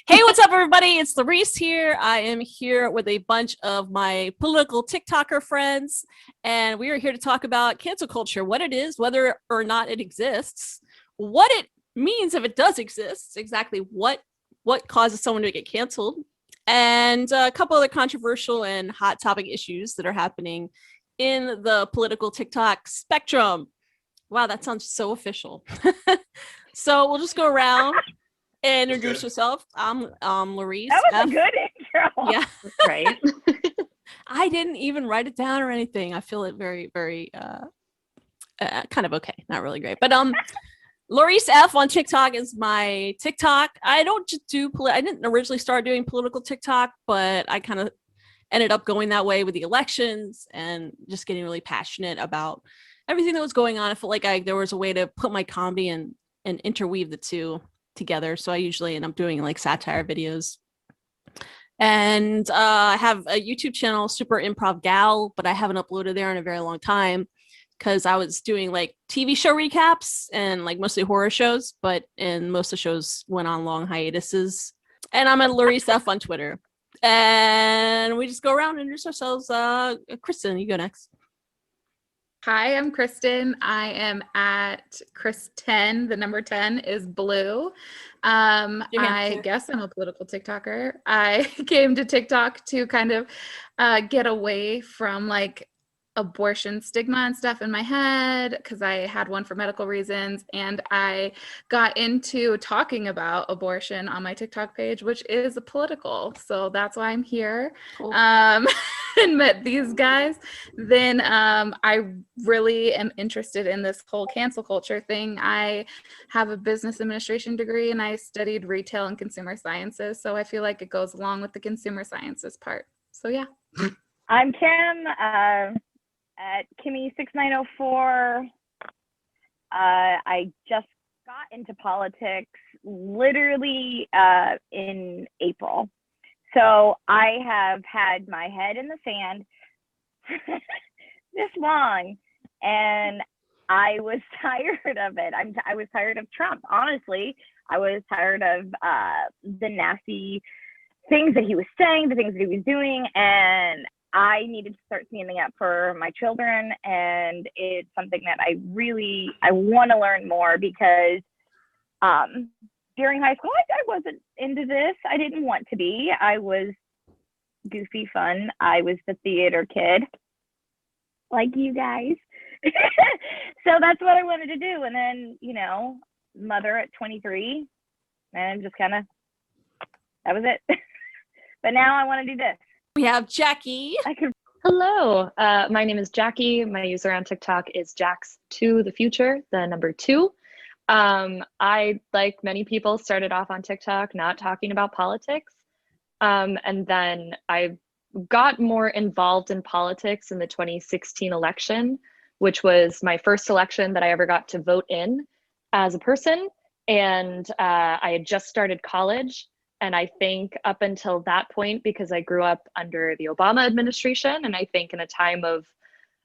Hey, what's up, everybody? It's Laurice here. I am here with a bunch of my political TikToker friends, and we are here to talk about cancel culture, what it is, whether or not it exists, what it means if it does exist, exactly what causes someone to get canceled, and a couple other controversial and hot topic issues that are happening in the political TikTok spectrum. Wow, that sounds so official. So we'll just go around and introduce yourself. I'm Laurice. That was a good intro. Yeah. Right. I didn't even write it down or anything. I feel it very, very kind of okay. Not really great. But Laurice F on TikTok is my TikTok. I don't just do I didn't originally start doing political TikTok, but I kind of ended up going that way with the elections and just getting really passionate about everything that was going on. I felt like there was a way to put my comedy and interweave the two together. So I usually end up doing like satire videos. And I have a YouTube channel, Super Improv Gal, but I haven't uploaded there in a very long time because I was doing like TV show recaps and like mostly horror shows, and most of the shows went on long hiatuses. And I'm at Laurice F on Twitter. And we just go around and introduce ourselves. Kristen, you go next. Hi, I'm Kristen. I am at Chris10. The number 10 is blue. I guess I'm a political TikToker. I came to TikTok to kind of get away from like abortion stigma and stuff in my head because I had one for medical reasons, and I got into talking about abortion on my TikTok page, which is political. So that's why I'm here. Cool. And met these guys. Then I really am interested in this whole cancel culture thing. I have a business administration degree and I studied retail and consumer sciences. So I feel like it goes along with the consumer sciences part. So yeah. I'm Kim at Kimmy6904. I just got into politics literally in April. So I have had my head in the sand this long, and I was tired of it. I was tired of Trump, honestly. I was tired of the nasty things that he was saying, the things that he was doing, and I needed to start standing up for my children, and it's something that I want to learn more because during high school, I wasn't into this. I didn't want to be. I was goofy fun. I was the theater kid, like you guys. So that's what I wanted to do. And then, mother at 23, and just kind of, that was it. But now I want to do this. We have Jackie. Hello, my name is Jackie. My user on TikTok is Jax2thefuture, the number 2. I, like many people, started off on TikTok not talking about politics. And then I got more involved in politics in the 2016 election, which was my first election that I ever got to vote in as a person. And I had just started college. And I think up until that point, because I grew up under the Obama administration, and I think in a time of,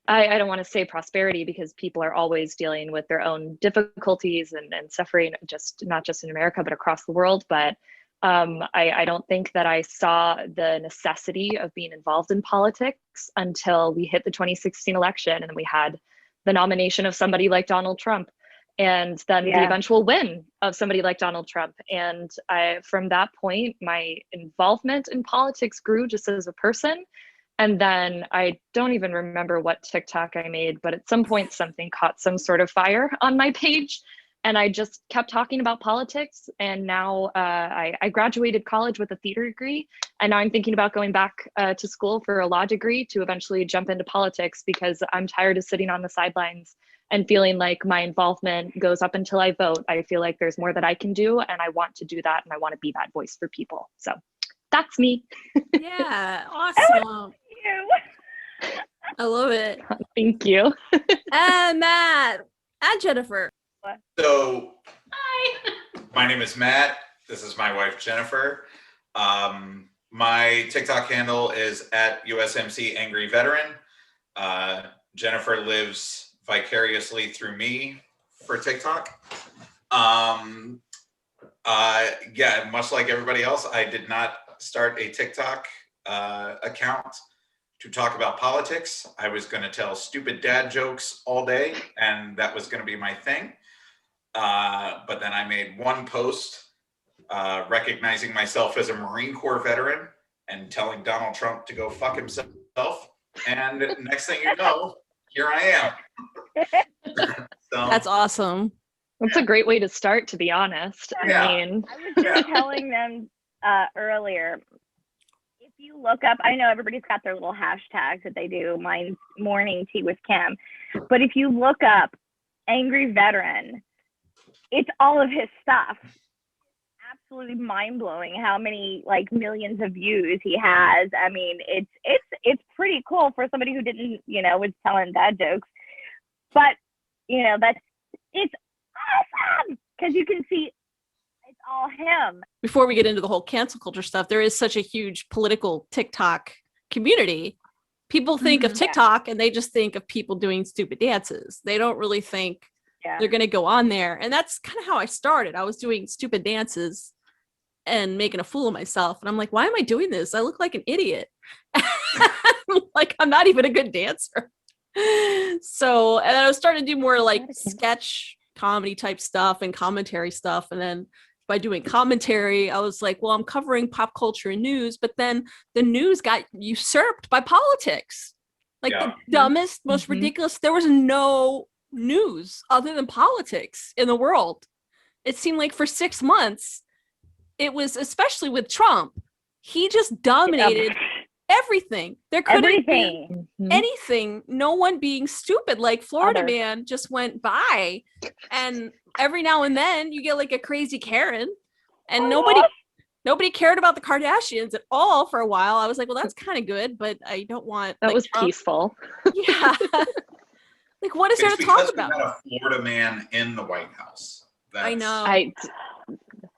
I don't want to say prosperity because people are always dealing with their own difficulties and suffering, not just in America, but across the world. But I don't think that I saw the necessity of being involved in politics until we hit the 2016 election, and we had the nomination of somebody like Donald Trump, and then the eventual win of somebody like Donald Trump. And from that point, my involvement in politics grew just as a person. And then I don't even remember what TikTok I made, but at some point something caught some sort of fire on my page. And I just kept talking about politics. And now I graduated college with a theater degree. And now I'm thinking about going back to school for a law degree to eventually jump into politics, because I'm tired of sitting on the sidelines and feeling like my involvement goes up until I vote. I feel like there's more that I can do, and I want to do that, and I want to be that voice for people. So that's me. Yeah, awesome. I love it. Thank you. And Matt and Jennifer. So, hi. My name is Matt. This is my wife, Jennifer. My TikTok handle is at USMC Angry Veteran. Jennifer lives vicariously through me for TikTok. Yeah, much like everybody else, I did not start a TikTok account to talk about politics. I was going to tell stupid dad jokes all day, and that was going to be my thing. But then I made one post recognizing myself as a Marine Corps veteran and telling Donald Trump to go fuck himself. And next thing you know, here I am. So, That's awesome. That's a great way to start, to be honest. Yeah. I mean, I was just telling them earlier, if you look up, I know everybody's got their little hashtags that they do. Mine's morning tea with Kim. But if you look up angry veteran, it's all of his stuff. Absolutely mind-blowing how many like millions of views he has. I mean, it's pretty cool for somebody who didn't, was telling dad jokes. But, it's awesome because you can see it's all him. Before we get into the whole cancel culture stuff, there is such a huge political TikTok community. People think of TikTok and they just think of people doing stupid dances. They don't really think they're going to go on there. And that's kind of how I started. I was doing stupid dances and making a fool of myself. And I'm like, why am I doing this? I look like an idiot. Like, I'm not even a good dancer. So, and I was starting to do more like sketch comedy type stuff and commentary stuff. And then by doing commentary, I was like, well, I'm covering pop culture and news, but then the news got usurped by politics. Like the dumbest, most ridiculous. There was no news other than politics in the world. It seemed like for 6 months, it was, especially with Trump, he just dominated everything. There couldn't be anything, no one being stupid. Like Florida Man just went by, and every now and then you get like a crazy Karen, and nobody cared about the Kardashians at all for a while. I was like, well, that's kind of good, but I don't want that like, was Trump. Peaceful. Yeah. Like, what is there to talk about? We had a Florida man in the White House. I know. I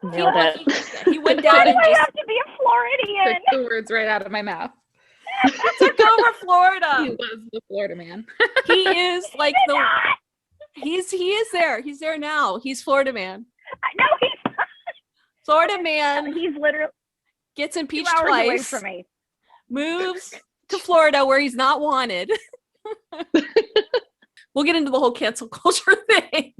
nailed it. He went down and just have to be a Floridian. Took the words right out of my mouth. Took over Florida. He was the Florida man. He is like he is there. He's there now. He's Florida Man. No, he's not. Florida Man. He's literally gets impeached 2 hours twice. away from me. Moves to Florida where he's not wanted. We'll get into the whole cancel culture thing.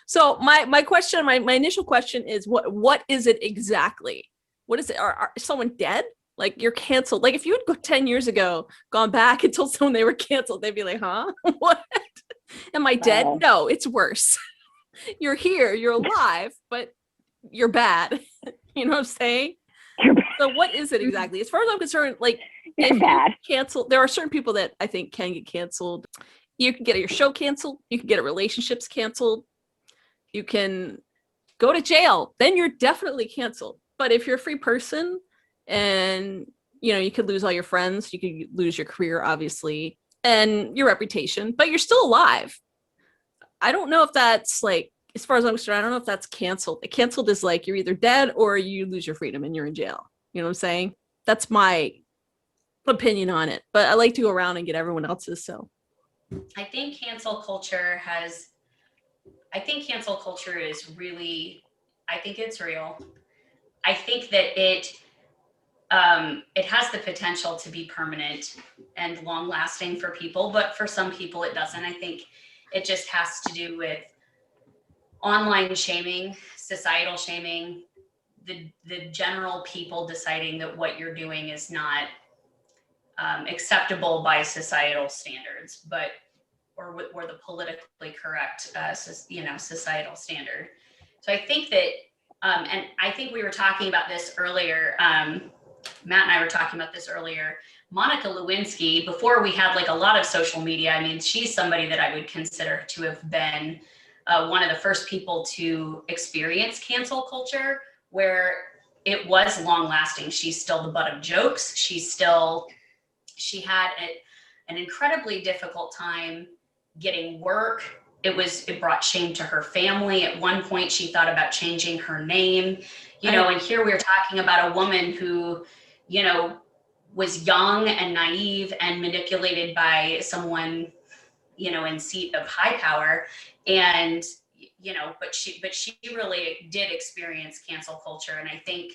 So my question, my initial question is what is it exactly? What is it? Is someone dead? Like, you're canceled. Like, if you had go 10 years ago, gone back and told someone they were canceled, they'd be like, huh? What? Am I dead? No, it's worse. You're here, you're alive, but you're bad. You know what I'm saying? So what is it exactly? As far as I'm concerned, like, if you cancel, there are certain people that I think can get canceled. You can get your show canceled. You can get a relationships canceled. You can go to jail. Then you're definitely canceled. But if you're a free person and, you could lose all your friends, you could lose your career, obviously, and your reputation, but you're still alive. I don't know if that's like, as far as I'm concerned, I don't know if that's canceled. Canceled is like you're either dead or you lose your freedom and you're in jail. You know what I'm saying? That's my opinion on it. But I like to go around and get everyone else's. So I think cancel culture is really, I think it's real. I think that it has the potential to be permanent and long lasting for people, but for some people it doesn't. I think it just has to do with online shaming, societal shaming, the general people deciding that what you're doing is not acceptable by societal standards, or the politically correct, societal standard. So I think that, and I think we were talking about this earlier, Matt and I were talking about this earlier, Monica Lewinsky, before we had like a lot of social media, I mean, she's somebody that I would consider to have been one of the first people to experience cancel culture, where it was long lasting. She's still the butt of jokes. She had an incredibly difficult time getting work. It brought shame to her family. At one point, she thought about changing her name, and here we're talking about a woman who, was young and naive and manipulated by someone, in seat of high power. And, but she really did experience cancel culture. And I think,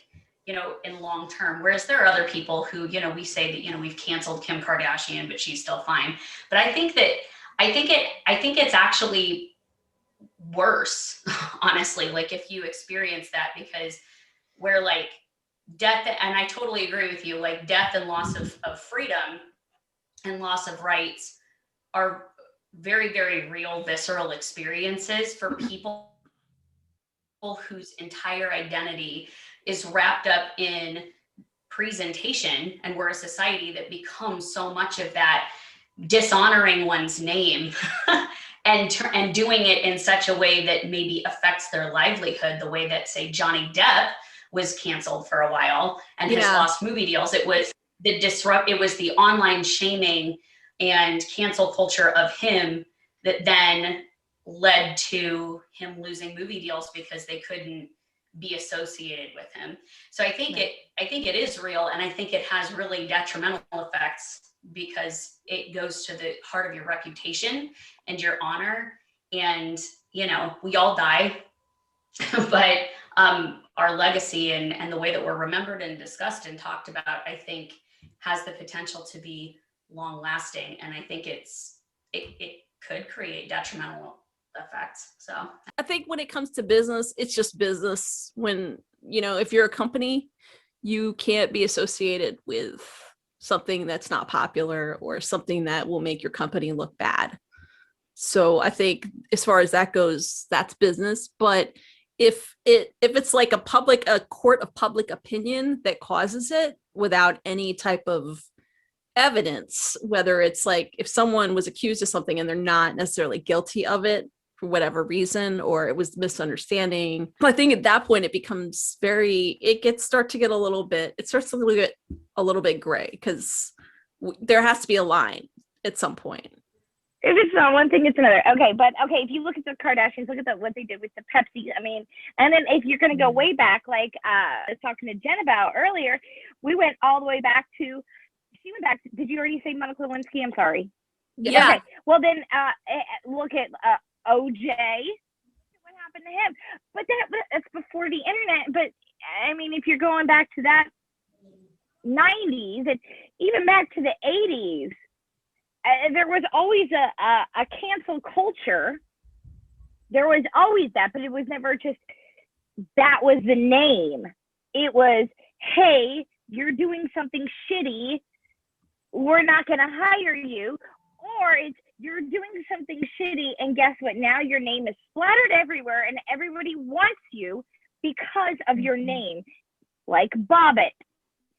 in long term, whereas there are other people who, we say that, we've canceled Kim Kardashian, but she's still fine. But I think it's actually worse, honestly, like if you experience that, because where like death, and I totally agree with you, like death and loss of freedom and loss of rights are very, very real, visceral experiences for people whose entire identity is wrapped up in presentation. And we're a society that becomes so much of that, dishonoring one's name and doing it in such a way that maybe affects their livelihood, the way that, say, Johnny Depp was canceled for a while and has lost movie deals. It was the online shaming and cancel culture of him that then led to him losing movie deals because they couldn't be associated with him. So I think it is real, and I think it has really detrimental effects because it goes to the heart of your reputation and your honor. And we all die, but our legacy and the way that we're remembered and discussed and talked about, I think, has the potential to be long lasting. And I think it could create detrimental effects. So I think when it comes to business, it's just business. When, if you're a company, you can't be associated with something that's not popular or something that will make your company look bad. So I think as far as that goes, that's business. But if it's like a court of public opinion that causes it without any type of evidence, whether it's like if someone was accused of something and they're not necessarily guilty of it for whatever reason, or it was misunderstanding, I think at that point it starts to get a little bit gray, because there has to be a line at some point. If it's not one thing, it's another. Okay, but if you look at the Kardashians, look at what they did with the Pepsi. I mean, and then if you're going to go way back, like I was talking to Jen about earlier, we went all the way back to. She went back. Did you already say Monica Lewinsky? I'm sorry. Yeah. Okay. Well, then look at OJ. What happened to him? But that's before the internet. But I mean, if you're going back to that 90s and even back to the 80s. There was always a cancel culture. There was always that, but it was never just that was the name. It was, hey, you're doing something shitty, we're not going to hire you. Or it's, you're doing something shitty, and guess what? Now your name is splattered everywhere, and everybody wants you because of your name. Like Bobbit.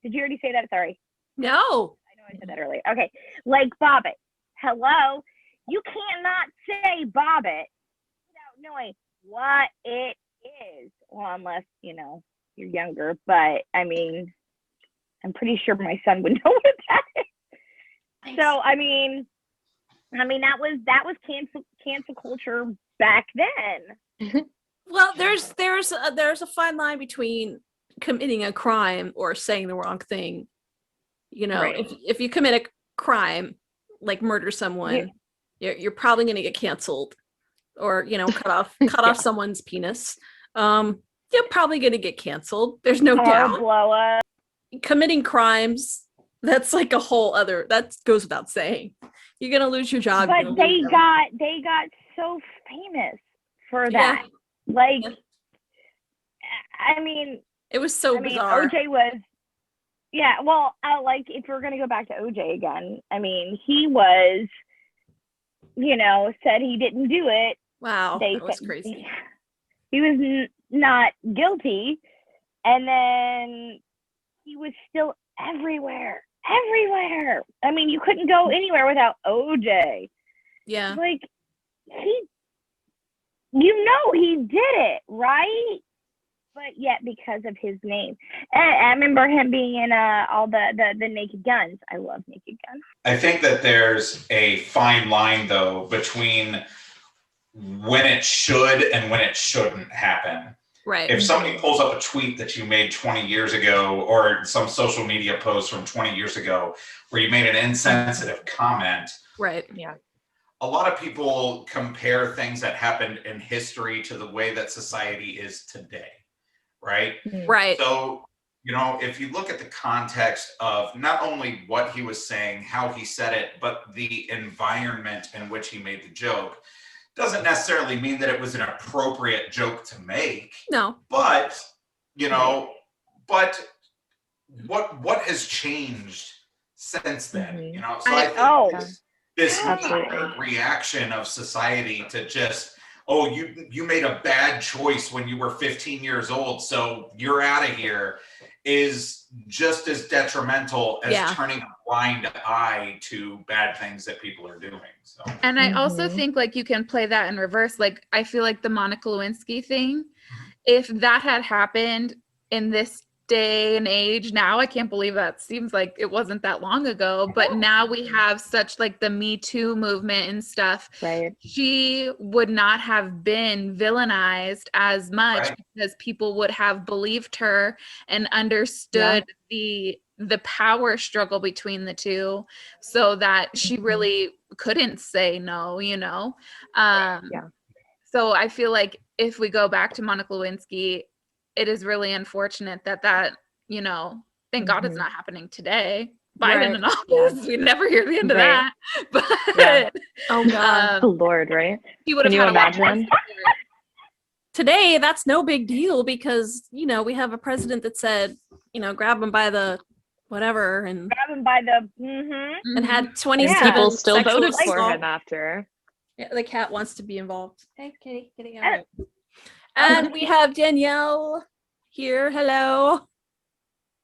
Did you already say that? Sorry. No. I said that earlier. Okay, like Bobbit. Hello, you cannot say Bobbit without knowing what it is. Well, unless you're younger. But I mean, I'm pretty sure my son would know what that is. Thanks. So I mean, that was cancel culture back then. Well, there's a fine line between committing a crime or saying the wrong thing. Right. If you commit a crime, like murder someone, you're probably going to get canceled, or cut off someone's penis. You're probably going to get canceled. There's no doubt. Blow up. Committing crimes, that's like a whole other. That goes without saying. You're going to lose your job. But they got so famous for that. Yeah. Like, I mean, it was so bizarre. OJ was. Yeah, well, like if we're gonna go back to OJ again, I mean, he was, said he didn't do it. Wow, that was crazy. He was not guilty, and then he was still everywhere. I mean, you couldn't go anywhere without OJ. Yeah, like he did it, right? But yet, because of his name, I remember him being in all the Naked Guns. I love Naked Guns. I think that there's a fine line, though, between when it should and when it shouldn't happen. Right. If somebody pulls up a tweet that you made 20 years ago, or some social media post from 20 years ago, where you made an insensitive comment, right? Yeah. a lot of people compare things that happened in history to the way that society is today, right? Right. So, you know, if you look at the context of not only what he was saying, how he said it, but the environment in which he made the joke, doesn't necessarily mean that it was an appropriate joke to make. No. But, you know, but what has changed since then? You know, so I think this knee-jerk reaction of society to just, oh, you made a bad choice when you were 15 years old, so you're out of here, is just as detrimental as turning a blind eye to bad things that people are doing. So, and I also think like you can play that in reverse. Like I feel like the Monica Lewinsky thing, if that had happened in this day and age now, I can't believe that seems like it wasn't that long ago, but now we have such like the Me Too movement and stuff. Right. She would not have been villainized as much because people would have believed her and understood the power struggle between the two, so that she really couldn't say no, you know. So I feel like if we go back to Monica Lewinsky, it is really unfortunate that, you know, thank God it's not happening today. Biden in office, we never hear the end of that. But oh God, the Lord, right? He would have Can had you imagine? Today, that's no big deal because, you know, we have a president that said, you know, grab him by the whatever and grab him by the and had 27 people still sexual voted for assault. him after. Yeah, the cat wants to be involved. Hey, kitty, kitty, all right. And we have Danielle here. Hello.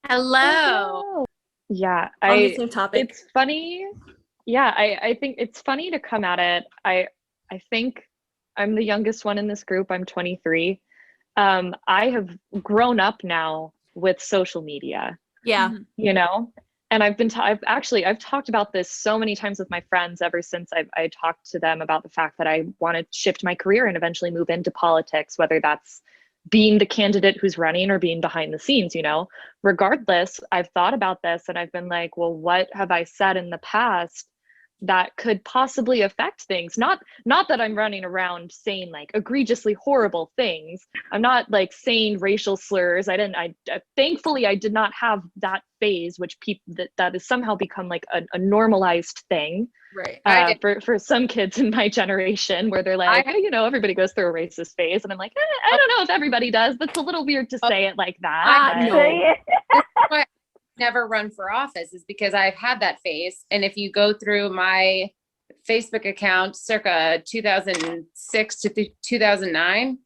Hello. Yeah, On the same topic. It's funny. Yeah, I think it's funny to come at it. I think I'm the youngest one in this group. I'm 23. I have grown up now with social media. Yeah. You know, and I've talked about this so many times with my friends ever since I talked to them about the fact that I want to shift my career and eventually move into politics, whether that's being the candidate who's running or being behind the scenes, you know. Regardless, I've thought about this and I've been like, well, what have I said in the past that could possibly affect things? Not that I'm running around saying like egregiously horrible things. I'm not like saying racial slurs. Thankfully I did not have that phase, which people that has somehow become like a normalized thing. Right. For some kids in my generation, where they're like, hey, you know, everybody goes through a racist phase, and I'm like, I don't know if everybody does. That's a little weird to say it like that. No. Never run for office is because I've had that phase. And if you go through my Facebook account circa 2006 to 2009,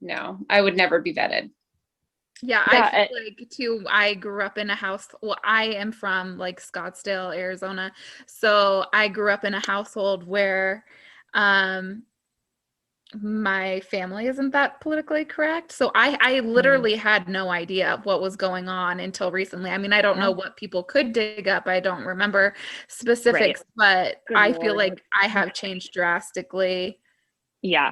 no, I would never be vetted. I feel like too, I grew up in a house, well, I am from like Scottsdale, Arizona. So I grew up in a household where my family isn't that politically correct. So I literally had no idea what was going on until recently. I mean, I don't know what people could dig up. I don't remember specifics, but I feel like I have changed drastically. Yeah,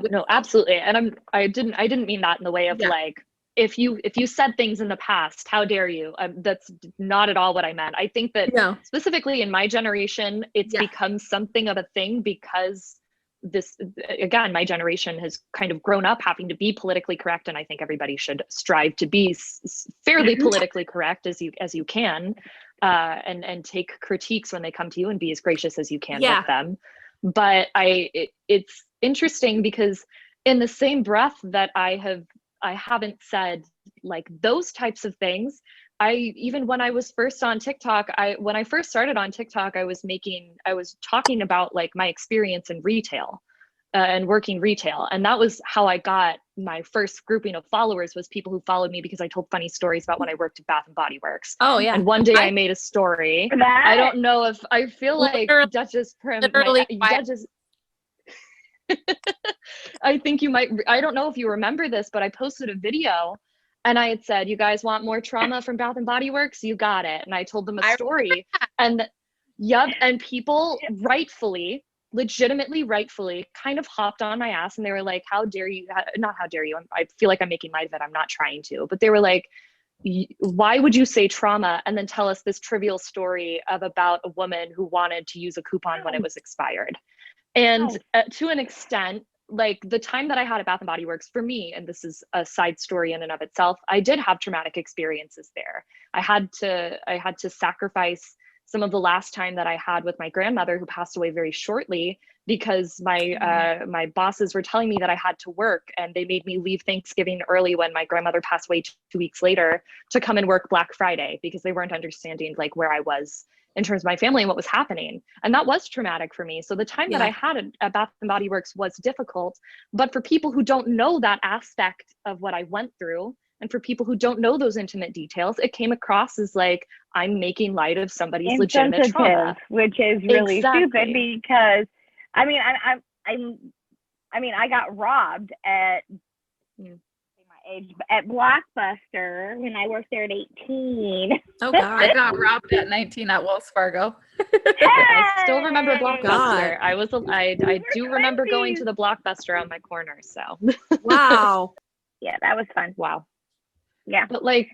no, absolutely. And I didn't mean that in the way of like, if you said things in the past, how dare you? That's not at all what I meant. I think that specifically in my generation, it's become something of a thing because again, my generation has kind of grown up having to be politically correct, and I think everybody should strive to be fairly politically correct as you can, and take critiques when they come to you and be as gracious as you can with them. But it's interesting because in the same breath that I haven't said like those types of things, even when I was first on TikTok, when I first started on TikTok, I was talking about like my experience in retail and working retail. And that was how I got my first grouping of followers, was people who followed me because I told funny stories about when I worked at Bath and Body Works. Oh yeah. And one day I made a story. I don't know if I feel like Duchess Prim, Duchess. I think you might, I don't know if you remember this, but I posted a video and I had said, you guys want more trauma from Bath and Body Works? You got it. And I told them a story. And and people legitimately rightfully kind of hopped on my ass and they were like, how dare you, not how dare you, I feel like I'm making light of it, I'm not trying to, but they were like, why would you say trauma and then tell us this trivial story about a woman who wanted to use a coupon when it was expired? And to an extent, like the time that I had at Bath and Body Works, for me, and this is a side story in and of itself, I did have traumatic experiences there. I had to sacrifice some of the last time that I had with my grandmother, who passed away very shortly, because my bosses were telling me that I had to work, and they made me leave Thanksgiving early when my grandmother passed away 2 weeks later to come and work Black Friday, because they weren't understanding like where I was in terms of my family and what was happening. And that was traumatic for me. So the time that I had at Bath and Body Works was difficult, but for people who don't know that aspect of what I went through, and for people who don't know those intimate details, it came across as like I'm making light of somebody's legitimate trauma, which is really stupid, because I mean, I got robbed at my age at Blockbuster when I worked there at 18. Oh God. I got robbed at 19 at Wells Fargo. I still remember God. Blockbuster. I do remember going to the Blockbuster on my corner. So Wow. Yeah, that was fun. Wow. Yeah. But like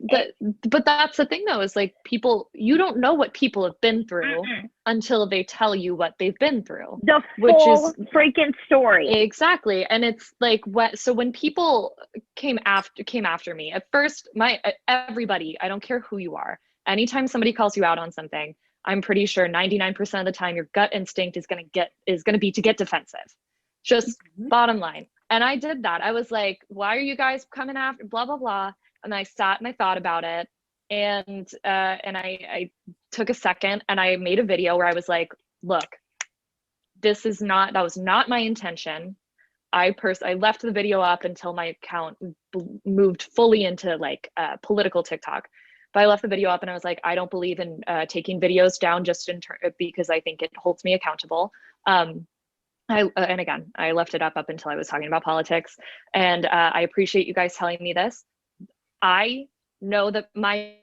but that's the thing though, is like people, you don't know what people have been through until they tell you what they've been through. The which full is freaking story. Exactly. And it's like so when people came after me, at first everybody, I don't care who you are, anytime somebody calls you out on something, I'm pretty sure 99% of the time your gut instinct is going to be to get defensive. Just bottom line. And I did that. I was like, why are you guys coming after blah blah blah? And I sat and I thought about it, and I took a second and I made a video where I was like, look, that was not my intention. I left the video up until my account moved fully into like political TikTok. But I left the video up and I was like, I don't believe in taking videos down just because I think it holds me accountable. And again, I left it up until I was talking about politics. And I appreciate you guys telling me this. I know that my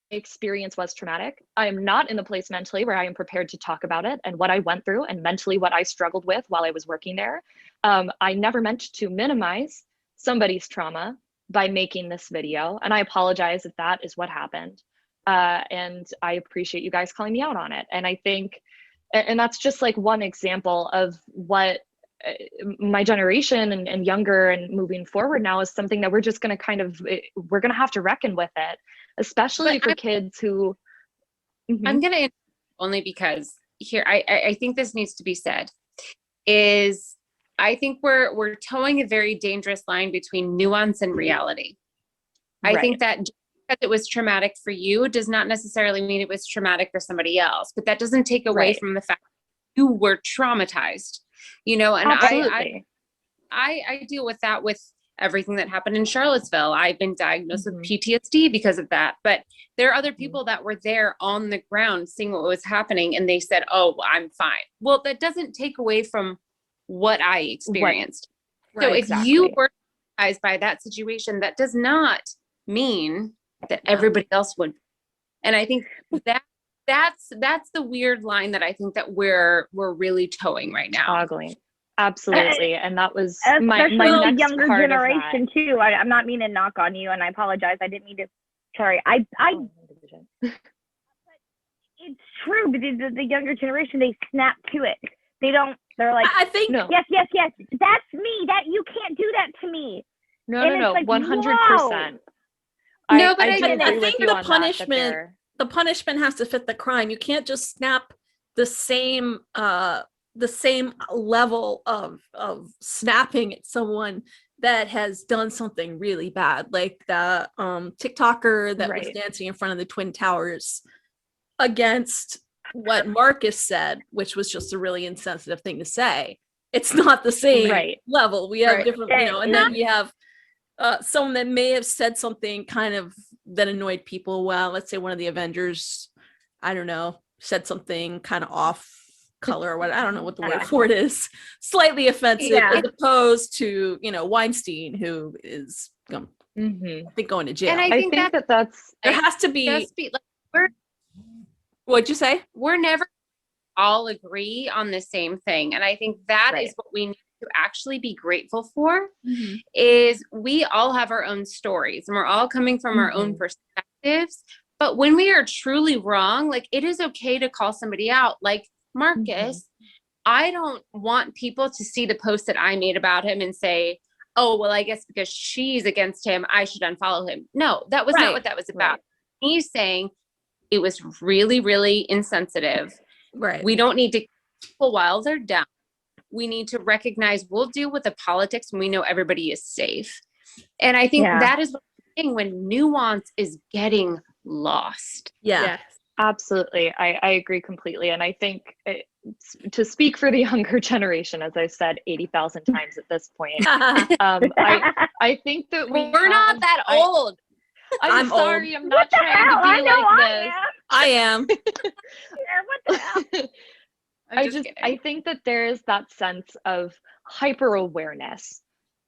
experience was traumatic. I am not in the place mentally where I am prepared to talk about it and what I went through, and mentally what I struggled with while I was working there. I never meant to minimize somebody's trauma by making this video, and I apologize if that is what happened. And I appreciate you guys calling me out on it. And I think, and that's just like one example of what my generation and younger and moving forward now is something that we're just going to we're going to have to reckon with it, especially for kids who I'm going to, only because here, I think this needs to be said, is I think we're towing a very dangerous line between nuance and reality. I think that just because it was traumatic for you does not necessarily mean it was traumatic for somebody else, but that doesn't take away from the fact that you were traumatized. You know, and I deal with that with everything that happened in Charlottesville. I've been diagnosed with PTSD because of that. But there are other people that were there on the ground seeing what was happening, and they said, oh, I'm fine. Well, that doesn't take away from what I experienced. So if you were traumatized by that situation, that does not mean that everybody else would. And I think that's the weird line that I think that we're really towing right now. Toggling. Absolutely. And that was my next younger part generation too. I'm not meaning to knock on you, and I apologize. I didn't mean to. Sorry. It's true, but the younger generation, they snap to it. They don't. They're like, I think yes. That's me. That you can't do that to me. No, 100%. No, but I think the punishment has to fit the crime. You can't just snap the same level of snapping at someone that has done something really bad, like the TikToker that was dancing in front of the Twin Towers against what Marcus said, which was just a really insensitive thing to say. It's not the same level. We have different, and then we have someone that may have said something kind of that annoyed people. Well, let's say one of the Avengers, I don't know, said something kind of off color or what, I don't know what the word for it is, slightly offensive, as opposed to, Weinstein, who is I think going to jail. And I think that's there has to be like, what'd you say? We're never all agree on the same thing. And I think that is what we need to actually be grateful for is we all have our own stories and we're all coming from our own perspectives. But when we are truly wrong, like it is okay to call somebody out. Like Marcus, I don't want people to see the post that I made about him and say, oh, well, I guess because she's against him, I should unfollow him. No, that was not what that was about. He's saying it was really, really insensitive. Right. We don't need to kill people while they're down. We need to recognize we'll deal with the politics when we know everybody is safe. And I think that is what I'm saying when nuance is getting lost. Yeah. Absolutely. I agree completely. And I think to speak for the younger generation, as I've said 80,000 times at this point, I think that we're not that old. I'm sorry. Old. I'm not trying to be like this. I am. What the hell? I think that there's that sense of hyper awareness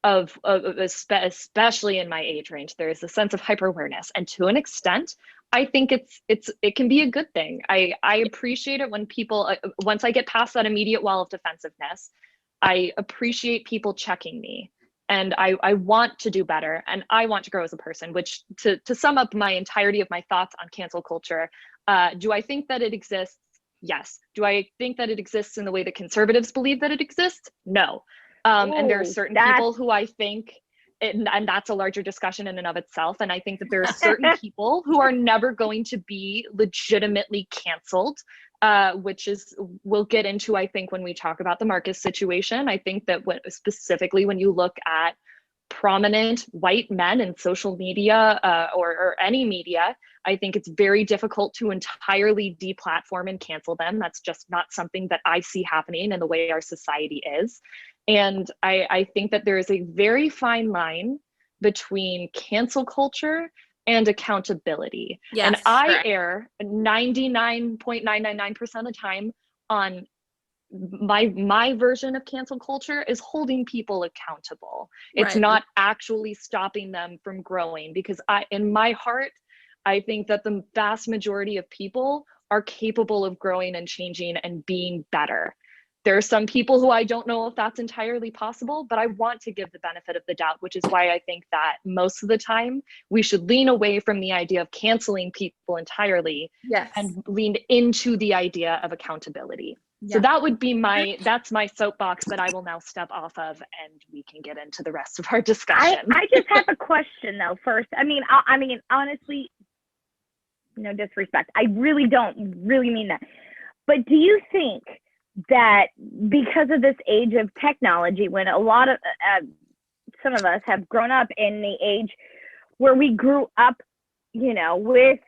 of especially in my age range. There's a sense of hyper awareness, and to an extent, I think it can be a good thing. I appreciate it when people, once I get past that immediate wall of defensiveness, I appreciate people checking me, and I want to do better, and I want to grow as a person. Which to sum up my entirety of my thoughts on cancel culture, do I think that it exists? Yes. Do I think that it exists in the way that conservatives believe that it exists? No. And there are certain people who I think, and that's a larger discussion in and of itself. And I think that there are certain people who are never going to be legitimately canceled, which is, we'll get into, I think, when we talk about the Marcus situation. I think that specifically when you look at prominent white men in social media or any media, I think it's very difficult to entirely deplatform and cancel them. That's just not something that I see happening in the way our society is. And I think that there is a very fine line between cancel culture and accountability. Yes, and I err 99.999% of the time on my version of cancel culture is holding people accountable. It's not actually stopping them from growing, because in my heart, I think that the vast majority of people are capable of growing and changing and being better. There are some people who I don't know if that's entirely possible, but I want to give the benefit of the doubt, which is why I think that most of the time we should lean away from the idea of canceling people entirely and lean into the idea of accountability. So that would be that's my soapbox that I will now step off of, and we can get into the rest of our discussion. I just have a question though first. I mean, honestly, no disrespect, I really don't really mean that. But do you think that because of this age of technology, when a lot of some of us have grown up in the age where we grew up, with,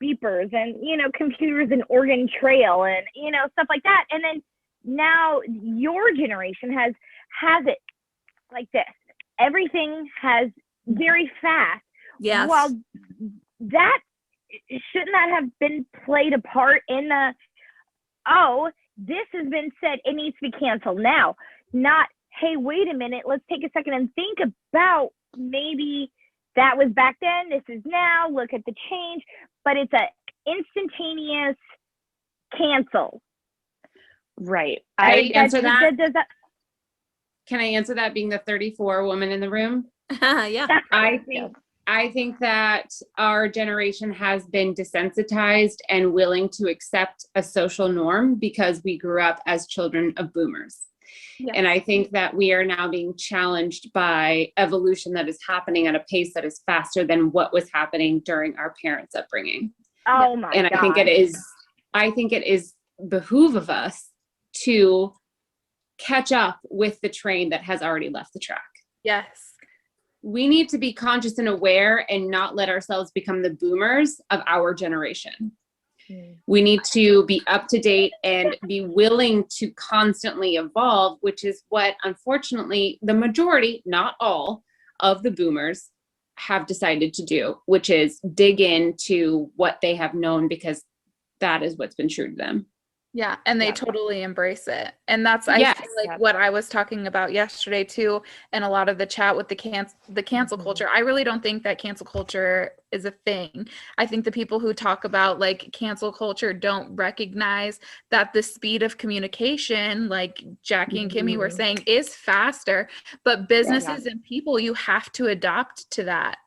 beepers and, computers and Oregon Trail and, stuff like that. And then now your generation has it like this. Everything has very fast. Yes. Well, shouldn't that have been played a part in this has been said, it needs to be canceled now, not, hey, wait a minute, let's take a second and think about maybe that was back then, this is now, look at the change, but it's a instantaneous cancel. Right. I answer that. Can I answer that being the 34 woman in the room? Yeah. I think that our generation has been desensitized and willing to accept a social norm because we grew up as children of boomers. Yeah. And I think that we are now being challenged by evolution that is happening at a pace that is faster than what was happening during our parents' upbringing. Oh my God. And I think it is behoove of us to catch up with the train that has already left the track. Yes. We need to be conscious and aware and not let ourselves become the boomers of our generation. We need to be up to date and be willing to constantly evolve, which is what, unfortunately, the majority, not all, of the boomers have decided to do, which is dig into what they have known because that is what's been true to them. Yeah, and they totally embrace it. And that's I feel like what I was talking about yesterday too, and a lot of the chat with the cancel culture. I really don't think that cancel culture is a thing. I think the people who talk about like cancel culture don't recognize that the speed of communication, like Jackie and Kimmy were saying, is faster, but businesses and people, you have to adopt to that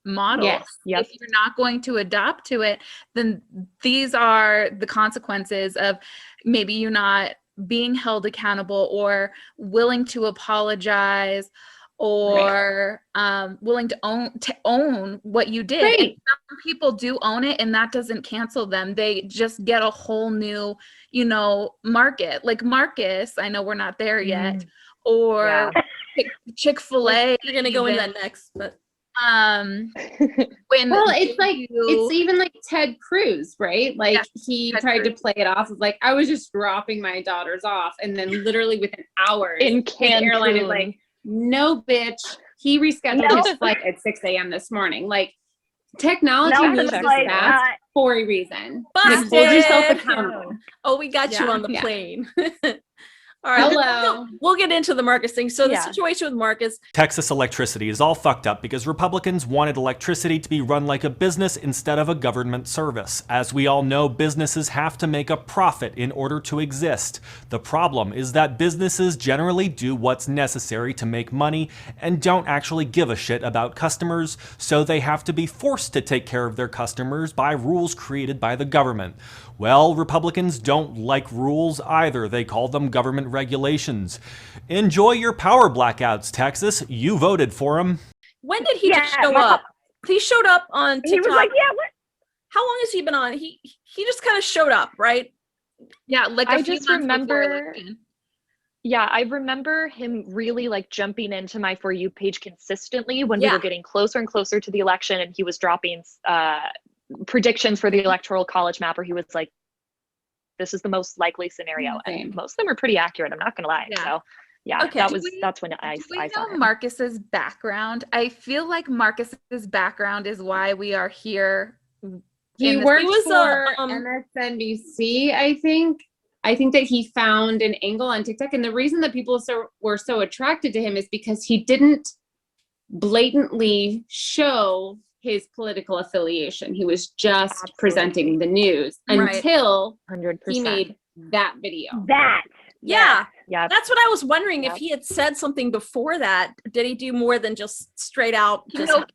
model. If you're not going to adopt to it, then these are the consequences of maybe you not being held accountable or willing to apologize or willing to own what you did. And some people do own it, and that doesn't cancel them. They just get a whole new, market. Like Marcus, I know we're not there yet, or Chick-fil-A. You're gonna go into that next, but it's even like Ted Cruz, right? Like he tried to play it off of like, I was just dropping my daughters off, and then literally within hours in the airline is like, no bitch, he rescheduled his flight at 6 a.m. this morning. Like technology moves fast for a reason. Just hold yourself accountable. Oh, we got you on the plane. All right. Hello. We'll get into the Marcus thing. So the situation with Marcus. Texas electricity is all fucked up because Republicans wanted electricity to be run like a business instead of a government service. As we all know, businesses have to make a profit in order to exist. The problem is that businesses generally do what's necessary to make money and don't actually give a shit about customers, so they have to be forced to take care of their customers by rules created by the government. Well, Republicans don't like rules either. They call them government regulations. Enjoy your power blackouts, Texas. You voted for him. When did he just show up? He showed up on TikTok. He was like, yeah, what? How long has he been on? He just kind of showed up, right? Yeah, like I just remember. Yeah, I remember him really like jumping into my For You page consistently when we were getting closer and closer to the election, and he was dropping predictions for the electoral college map where he was like, this is the most likely scenario. And most of them are pretty accurate, I'm not gonna lie. So that's when I saw him. Marcus's background. I feel like Marcus's background is why we are here. He worked for MSNBC, I think. I think that he found an angle on TikTok, and the reason that people were so attracted to him is because he didn't blatantly show his political affiliation. He was just presenting the news until 100%. he made that video. Yeah. That's what I was wondering. If he had said something before that, did he do more than just straight out?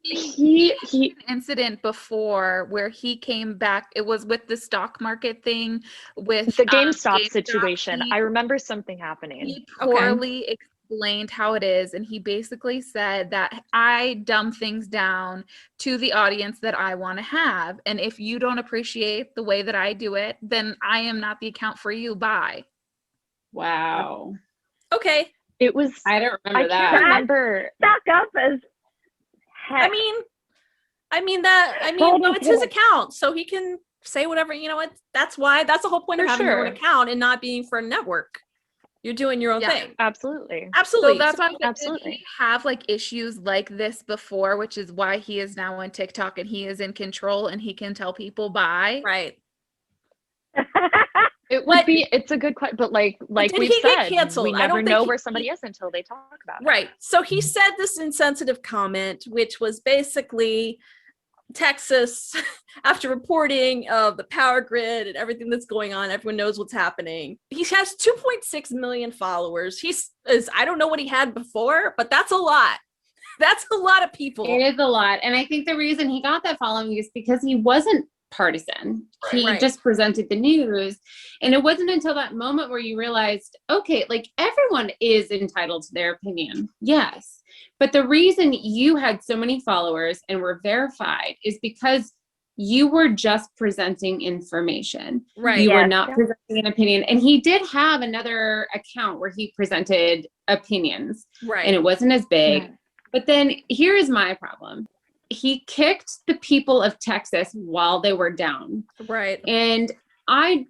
He an incident before where he came back. It was with the stock market thing, with the GameStop situation. I remember something happening. He poorly explained how it is, and he basically said that I dumb things down to the audience that I want to have, and if you don't appreciate the way that I do it, then I am not the account for you. Bye. Wow. Okay. It was. I don't remember that. I can't remember. Stuck up as heck. No, it's his account, so he can say whatever. You know what? That's the whole point of having your own account and not being for a network. You're doing your own thing. Absolutely. So that's why did he have like issues like this before, which is why he is now on TikTok and he is in control and he can tell people bye. Right. It's a good question, but like we've said, we never know where somebody is until they talk about it. Right. So he said this insensitive comment, which was basically Texas, after reporting of the power grid and everything that's going on, everyone knows what's happening. He has 2.6 million followers. I don't know what he had before, but that's a lot. That's a lot of people. It is a lot. And I think the reason he got that following is because he wasn't partisan. He just presented the news. And it wasn't until that moment where you realized, okay, like everyone is entitled to their opinion. Yes. But the reason you had so many followers and were verified is because you were just presenting information. Right. You were not presenting an opinion. And he did have another account where he presented opinions. Right. And it wasn't as big. But then here is my problem. He kicked the people of Texas while they were down. Right. And I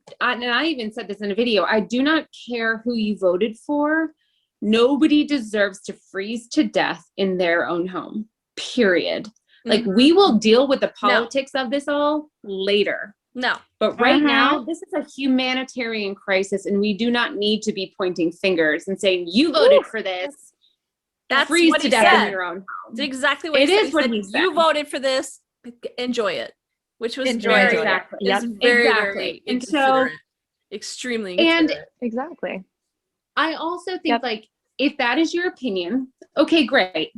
even said this in a video, I do not care who you voted for. Nobody deserves to freeze to death in their own home, period. Like we will deal with the politics of this all later. No. But right now, this is a humanitarian crisis, and we do not need to be pointing fingers and saying, you voted for this. That's Freeze what to he death said. in your own home. It's exactly what It he said. is He what said, he said. you voted for this, enjoy it. Which was Enjoy very, it. Exactly. is very, Exactly. very And inconsiderate. so, Extremely and inconsiderate. Exactly. I also think like, if that is your opinion, okay, great.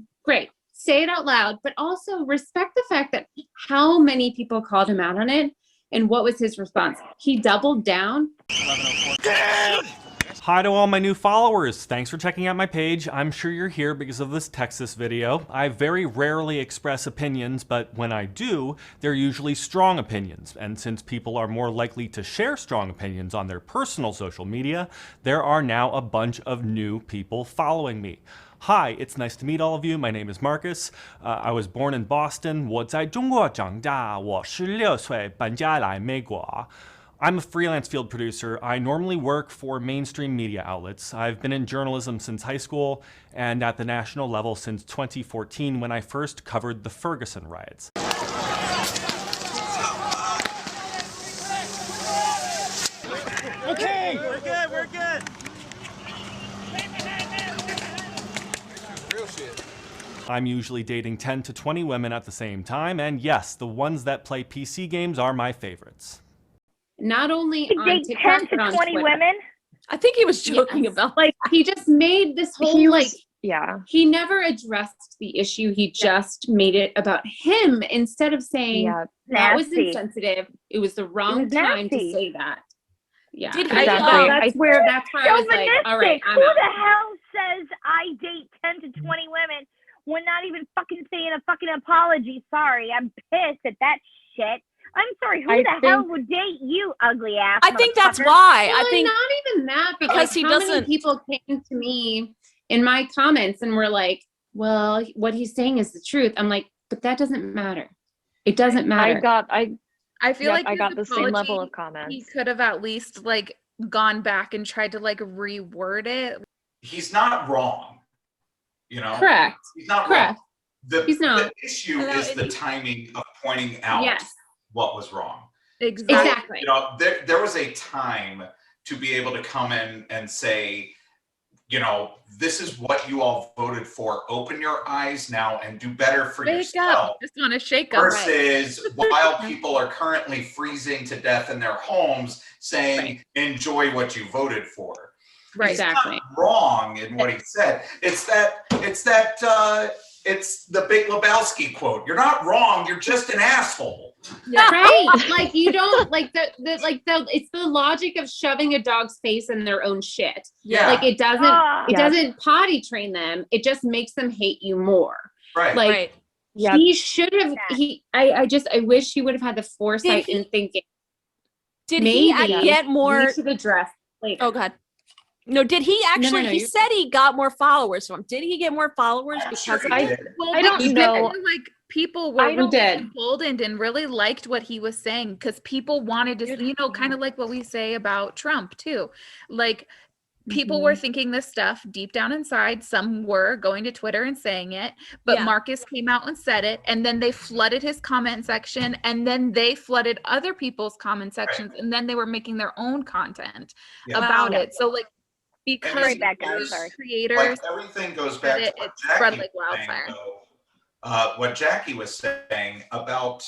Say it out loud, but also respect the fact that how many people called him out on it and what was his response? He doubled down. Hi to all my new followers. Thanks for checking out my page. I'm sure you're here because of this Texas video. I very rarely express opinions, but when I do, they're usually strong opinions. And since people are more likely to share strong opinions on their personal social media, there are now a bunch of new people following me. Hi, it's nice to meet all of you. My name is Marcus. I was born in Boston. 我在中国长大。我16岁搬家来美国。I'm a freelance field producer. I normally work for mainstream media outlets. I've been in journalism since high school and at the national level since 2014 when I first covered the Ferguson riots. Okay, we're good. Real shit. I'm usually dating 10 to 20 women at the same time, and yes, the ones that play PC games are my favorites. Not only You on date TikTok, 10 to but on 20 Twitter. women? I think he was joking about like he just made this whole He like was, yeah. he never addressed the issue. He just made it about him instead of saying Yeah. that was Nasty. insensitive. It was the wrong was time to nasty. say that. Yeah, Did I- he, that's where I was like, all right, Who I'm out. the hell says I date 10 to 20 women when not even fucking saying a fucking apology? Sorry, I'm pissed at that shit. I'm sorry, who the hell would date you, ugly ass? I think that's motherfucker? why. Well, I think not even that, but because like, he how doesn't- many people came to me in my comments and were like, well, what he's saying is the truth. I'm like, but that doesn't matter. It doesn't matter. I feel like I his got the same level apology, of comments. He could have at least like gone back and tried to like reword it. He's not wrong. You know? Correct. He's not Correct. wrong. He's not. The issue is the timing of pointing out Yes. what was wrong. Exactly. You know, there was a time to be able to come in and say, you know, this is what you all voted for. Open your eyes now and do better for Shake yourself. up. Just want to shake up. Versus while people are currently freezing to death in their homes, saying, enjoy what you voted for. Right. He's Exactly. not wrong in what he said. It's the Big Lebowski quote. You're not wrong. You're just an asshole. Yeah. Right. Like you don't like it's the logic of shoving a dog's face in their own shit. Yeah. Like it doesn't Yeah. doesn't potty train them. It just makes them hate you more. Right. Like right. Yeah. he should have I wish he would have had the foresight in thinking Did maybe he get more? we should address later. Oh God. No, did he actually? no, he you- said he got more followers from him. Did he get more followers I'm because sure of he it? did. Well, I don't but know. like people were I don't- really emboldened and really liked what he was saying because people wanted to, you know, kind of like what we say about Trump too. Like people were thinking this stuff deep down inside. Some were going to Twitter and saying it, but Yeah. Marcus came out and said it, and then they flooded his comment section, and then they flooded other people's comment sections, and then they were making their own content Yeah. about Wow. it. So like because Right back, guys, there's sorry. creators, Like everything goes back to what it spread Jackie like was saying, wildfire. though. What Jackie was saying about,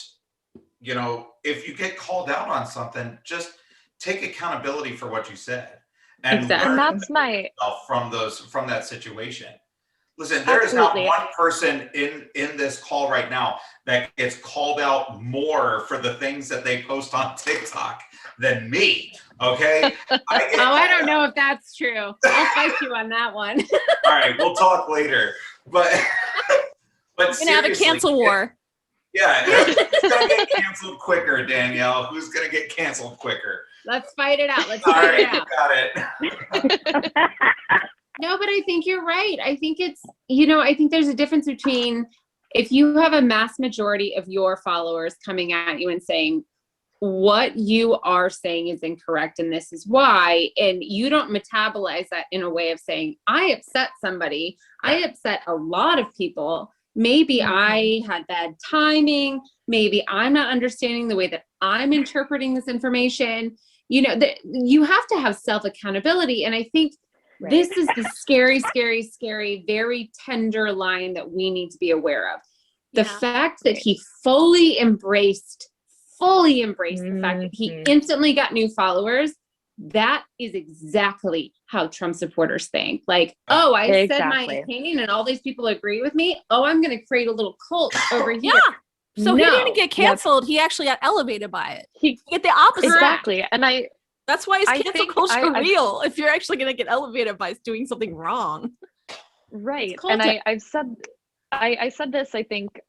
you know, if you get called out on something, just take accountability for what you said and Exactly. learn And that's my from that situation. Listen, there is not Absolutely. one person in this call right now that gets called out more for the things that they post on TikTok than me. Okay. I don't know if that's true. I'll fight you on that one. All right, we'll talk later. But We're gonna have a seriously, cancel war. Yeah, who's gonna get canceled quicker, Danielle? Who's gonna get canceled quicker? Let's fight it out. Let's All fight right, it you out. got it. No, but I think you're right. I think it's, you know, I think there's a difference between if you have a mass majority of your followers coming at you and saying, what you are saying is incorrect and this is why, and you don't metabolize that in a way of saying, I upset somebody, I upset a lot of people. maybe I had bad timing. Maybe I'm not understanding the way that I'm interpreting this information. You know, you have to have self-accountability. And I think this is the scary, scary, scary, very tender line that we need to be aware of. The fact that he fully embraced the fact that he instantly got new followers. That is exactly how Trump supporters think. Like, oh, I said my opinion and all these people agree with me. Oh, I'm going to create a little cult over here. Yeah. So he didn't get canceled. He actually got elevated by it. He get the opposite. Exactly. And that's why it's cancel culture real. If you're actually going to get elevated by doing something wrong. Right. And I said this, I think,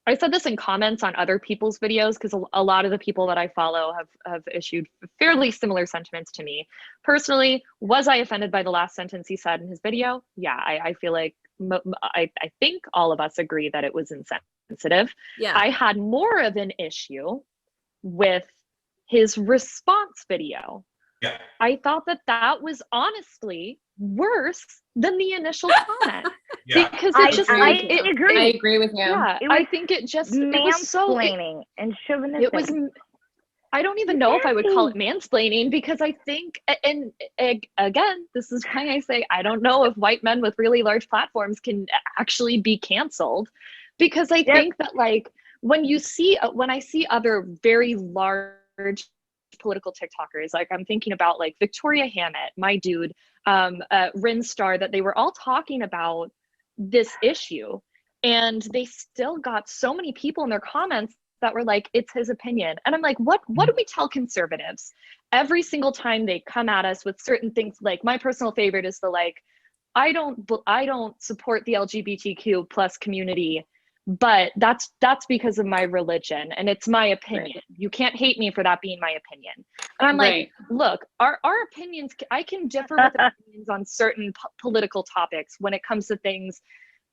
I said this in comments on other people's videos because a lot of the people that I follow have issued fairly similar sentiments to me. Personally, was I offended by the last sentence he said in his video? Yeah, I feel like I think all of us agree that it was insensitive. Yeah. I had more of an issue with his response video. Yeah. I thought that was honestly worse than the initial comment. Because it just I agree. I agree with you. Yeah, I think it was mansplaining and chauvinistic. It was. I don't even know if I would call it mansplaining because I think, and again, this is why I say I don't know if white men with really large platforms can actually be canceled, because I think that like when I see other very large political TikTokers, like I'm thinking about like Victoria Hammett, my dude, Rinstar, that they were all talking about this issue, and they still got so many people in their comments that were like, it's his opinion. And I'm like, what do we tell conservatives every single time they come at us with certain things? Like my personal favorite is the like, I don't support the LGBTQ plus community, but that's because of my religion and it's my opinion. You can't hate me for that being my opinion. And I'm like, look, our opinions, I can differ with opinions on certain political topics when it comes to things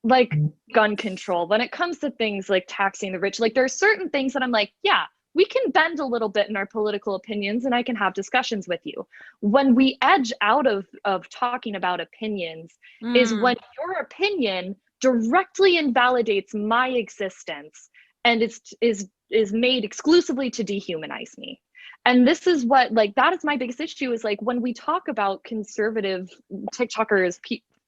like gun control, when it comes to things like taxing the rich. Like there are certain things that I'm like, yeah, we can bend a little bit in our political opinions and I can have discussions with you. When we edge out of talking about opinions is when your opinion directly invalidates my existence and is made exclusively to dehumanize me. And this is what, like, that is my biggest issue, is like when we talk about conservative TikTokers,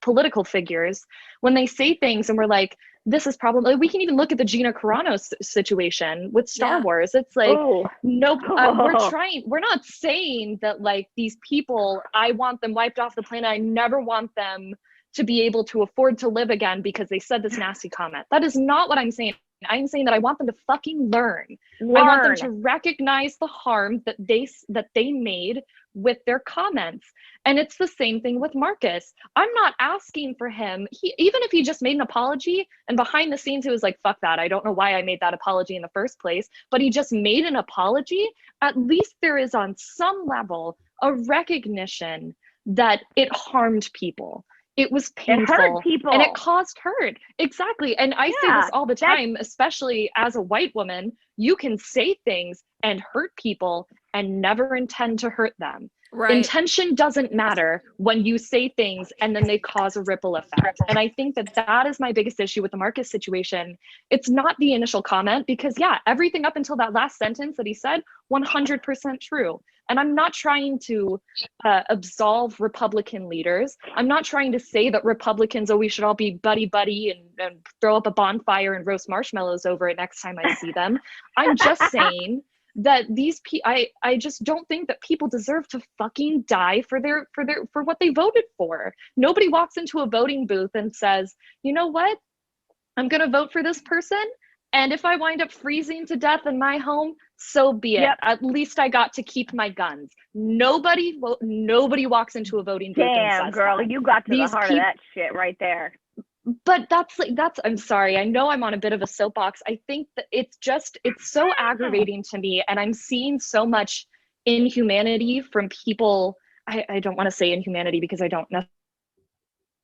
political figures, when they say things and we're like, this is problem. Like, we can even look at the Gina Carano situation with Star Wars. It's like, we're not saying that like these people, I want them wiped off the planet. I never want them to be able to afford to live again because they said this nasty comment. That is not what I'm saying. I'm saying that I want them to fucking learn. I want them to recognize the harm that they made with their comments. And it's the same thing with Marcus. I'm not asking for him. Even if he just made an apology and behind the scenes he was like, fuck that, I don't know why I made that apology in the first place, but he just made an apology. At least there is on some level a recognition that it harmed people. It was painful. It hurt people. And it caused hurt. Exactly. And I say this all the time, especially as a white woman, you can say things and hurt people and never intend to hurt them. Right. Intention doesn't matter when you say things and then they cause a ripple effect. And I think that is my biggest issue with the Marcus situation. It's not the initial comment, because everything up until that last sentence that he said, 100% true. And I'm not trying to absolve Republican leaders. I'm not trying to say that Republicans, we should all be buddy and throw up a bonfire and roast marshmallows over it next time I see them. I'm just saying that these I just don't think that people deserve to fucking die for what they voted for. Nobody walks into a voting booth and says, you know what, I'm gonna vote for this person, and if I wind up freezing to death in my home, so be it. Yep. At least I got to keep my guns. Nobody walks into a voting booth and says, girl, you got to the heart of that shit right there. But that's I'm sorry, I know I'm on a bit of a soapbox. I think that it's so aggravating to me, and I'm seeing so much inhumanity from people. I don't want to say inhumanity because I don't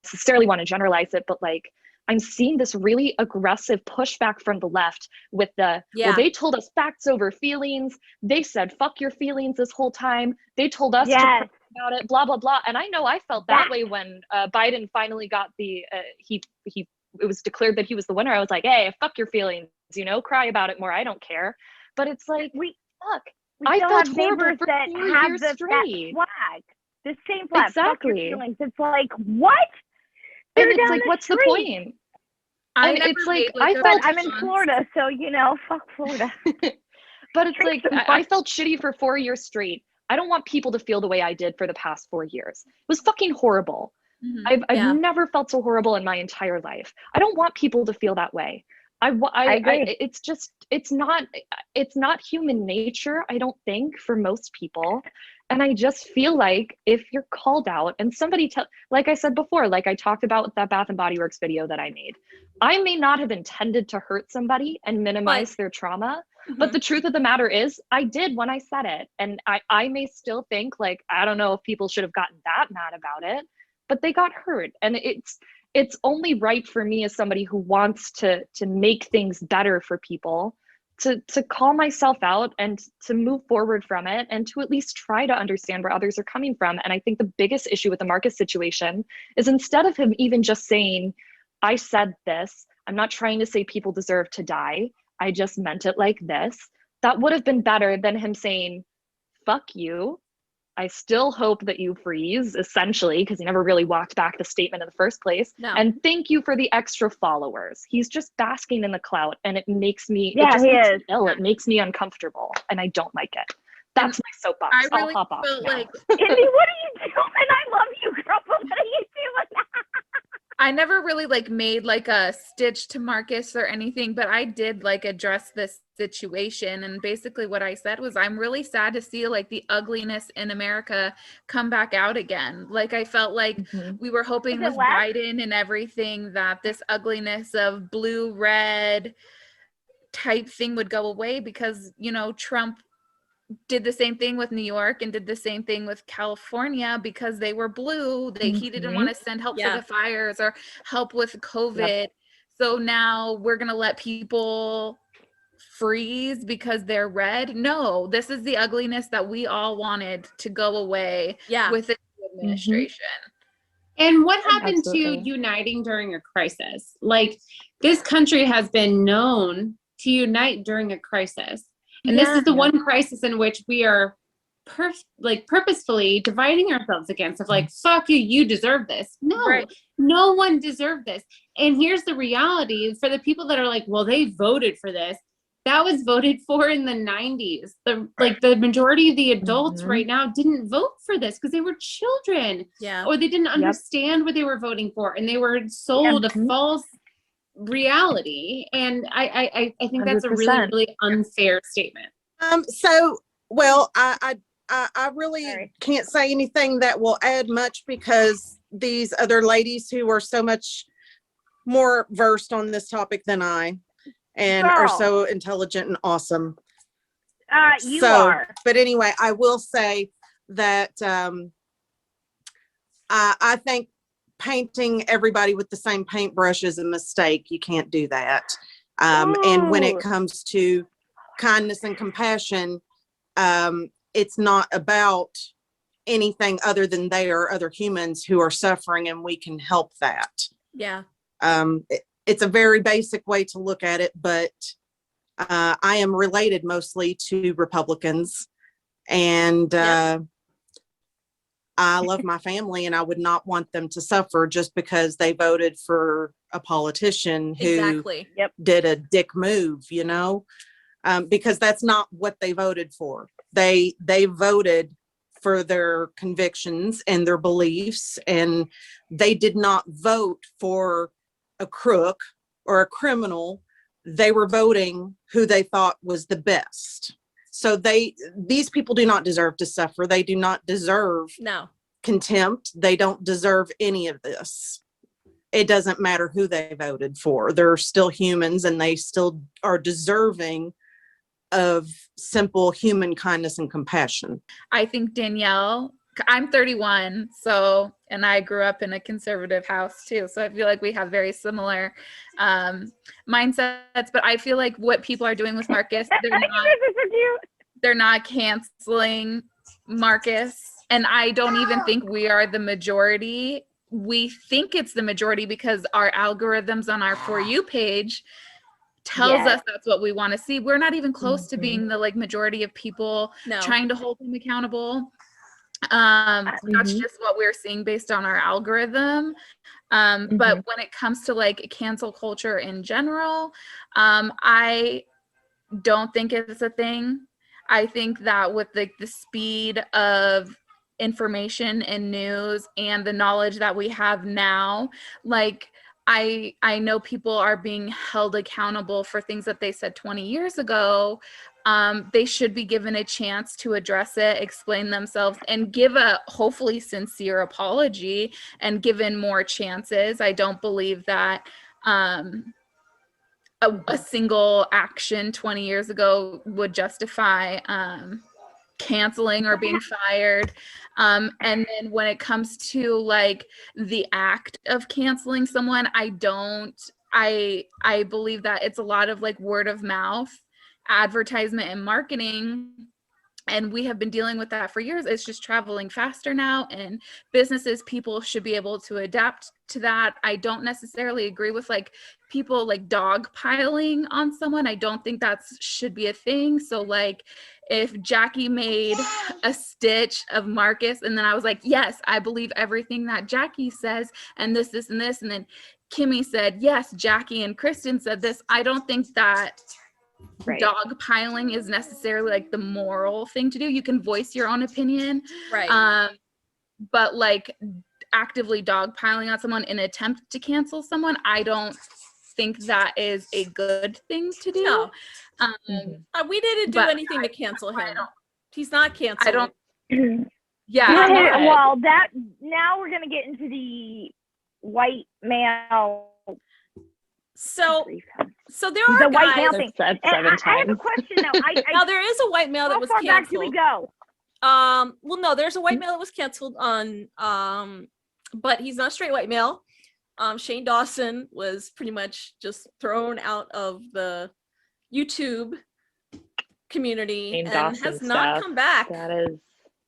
necessarily want to generalize it, but like, I'm seeing this really aggressive pushback from the left with well, they told us facts over feelings. They said, fuck your feelings this whole time. They told us to talk about it, blah, blah, blah. And I know I felt that way when Biden finally got he it was declared that he was the winner, I was like, hey, fuck your feelings, you know, cry about it more. I don't care. But it's like, fuck. We still felt have horrible neighbors for that 4 have years that straight. flag, the same flag. Fuck your Exactly. feelings. It's like, what? And They're it's down like, what's the street. point? I And never it's like, made, I a felt I'm in response. Florida, so you know, fuck Florida. But it's like, Drink some I felt shitty for 4 years straight. I don't want people to feel the way I did for the past 4 years. It was fucking horrible. Mhm. I've Yeah. never felt so horrible in my entire life. I don't want people to feel that way. I agree. it's just, it's not human nature, I don't think, for most people. And I just feel like if you're called out and somebody like I said before, like I talked about with that Bath and Body Works video that I made, I may not have intended to hurt somebody and minimize their trauma, but the truth of the matter is I did when I said it. And I may still think like, I don't know if people should have gotten that mad about it, but they got hurt. And it's only right for me as somebody who wants to make things better for people to call myself out and to move forward from it and to at least try to understand where others are coming from. And I think the biggest issue with the Marcus situation is instead of him even just saying, I said this, I'm not trying to say people deserve to die, I just meant it like this, that would have been better than him saying, fuck you, I still hope that you freeze, essentially, because he never really walked back the statement in the first place. No. And thank you for the extra followers. He's just basking in the clout, and it makes me, Yeah, it just he makes is. me ill. It makes me uncomfortable, and I don't like it. That's my soapbox. I really I'll hop off felt now. like Indy, what are you doing? I love you, girl, but what are you doing? I never really like made like a stitch to Marcus or anything, but I did like address this situation. And basically what I said was, I'm really sad to see like the ugliness in America come back out again. Like I felt like we were hoping Is it with less? Biden and everything that this ugliness of blue, red type thing would go away because, you know, Trump did the same thing with New York and did the same thing with California because they were blue. He didn't want to send help for the fires or help with COVID. So now we're going to let people freeze because they're red. No, this is the ugliness that we all wanted to go away with the administration. And what happened Absolutely. to uniting during a crisis? Like, this country has been known to unite during a crisis. And this is the one crisis in which we are purposefully dividing ourselves against, of like, fuck you, you deserve this. No, no one deserved this. And here's the reality for the people that are like, well, they voted for this. That was voted for in the 90s. The majority of the adults right now didn't vote for this because they were children. Or they didn't understand what they were voting for, and they were sold a false reality. And I think that's a really, 100%. really unfair statement. Well, I really can't say anything that will add much because these other ladies who are so much more versed on this topic than I and are so intelligent and awesome. You are. But anyway, I will say that I think painting everybody with the same paintbrush is a mistake. You can't do that. And when it comes to kindness and compassion, it's not about anything other than they are other humans who are suffering, and we can help that. It's a very basic way to look at it, but I am related mostly to Republicans, and I love my family, and I would not want them to suffer just because they voted for a politician who did a dick move, you know, because that's not what they voted for. They voted for their convictions and their beliefs, and they did not vote for a crook or a criminal. They were voting who they thought was the best. So these people do not deserve to suffer. They do not deserve contempt. They don't deserve any of this. It doesn't matter who they voted for. They're still humans, and they still are deserving of simple human kindness and compassion. I think Danielle, I'm 31, and I grew up in a conservative house too. So I feel like we have very similar mindsets, but I feel like what people are doing with Marcus, they're not canceling Marcus. And I don't even think we are the majority we think it's the majority because our algorithms on our For You page tells us that's what we want to see. We're not even close to being the like majority of people trying to hold them accountable. That's just what we're seeing based on our algorithm. But when it comes to like cancel culture in general, I don't think it's a thing. I think that with like the speed of information and news and the knowledge that we have now, like I know people are being held accountable for things that they said 20 years ago. They should be given a chance to address it, explain themselves, and give a hopefully sincere apology and given more chances. I don't believe that a single action 20 years ago would justify canceling or being fired. And then when it comes to like the act of canceling someone, I believe that it's a lot of like word of mouth, advertisement, and marketing. And we have been dealing with that for years. It's just traveling faster now, and businesses, people should be able to adapt to that. I don't necessarily agree with like people like dogpiling on someone. I don't think that should be a thing. So like if Jackie made a stitch of Marcus and then I was like, yes, I believe everything that Jackie says and this, and this. And then Kimmy said, yes, Jackie and Kristen said this. I don't think that dogpiling is necessarily like the moral thing to do. You can voice your own opinion. But like actively dogpiling on someone in an attempt to cancel someone, I don't think that is a good thing to do. No. We didn't do anything to cancel him. He's not canceled. I don't. Well, that now we're gonna get into the white male. So there are the guys. White male thing. Said 7 times. I have a question though. Now there is a white male that was canceled. How far back do we go? Well, no, there's a white male that was canceled on, but he's not a straight white male. Shane Dawson was pretty much just thrown out of the YouTube community Shane and Dawson has not come back. That is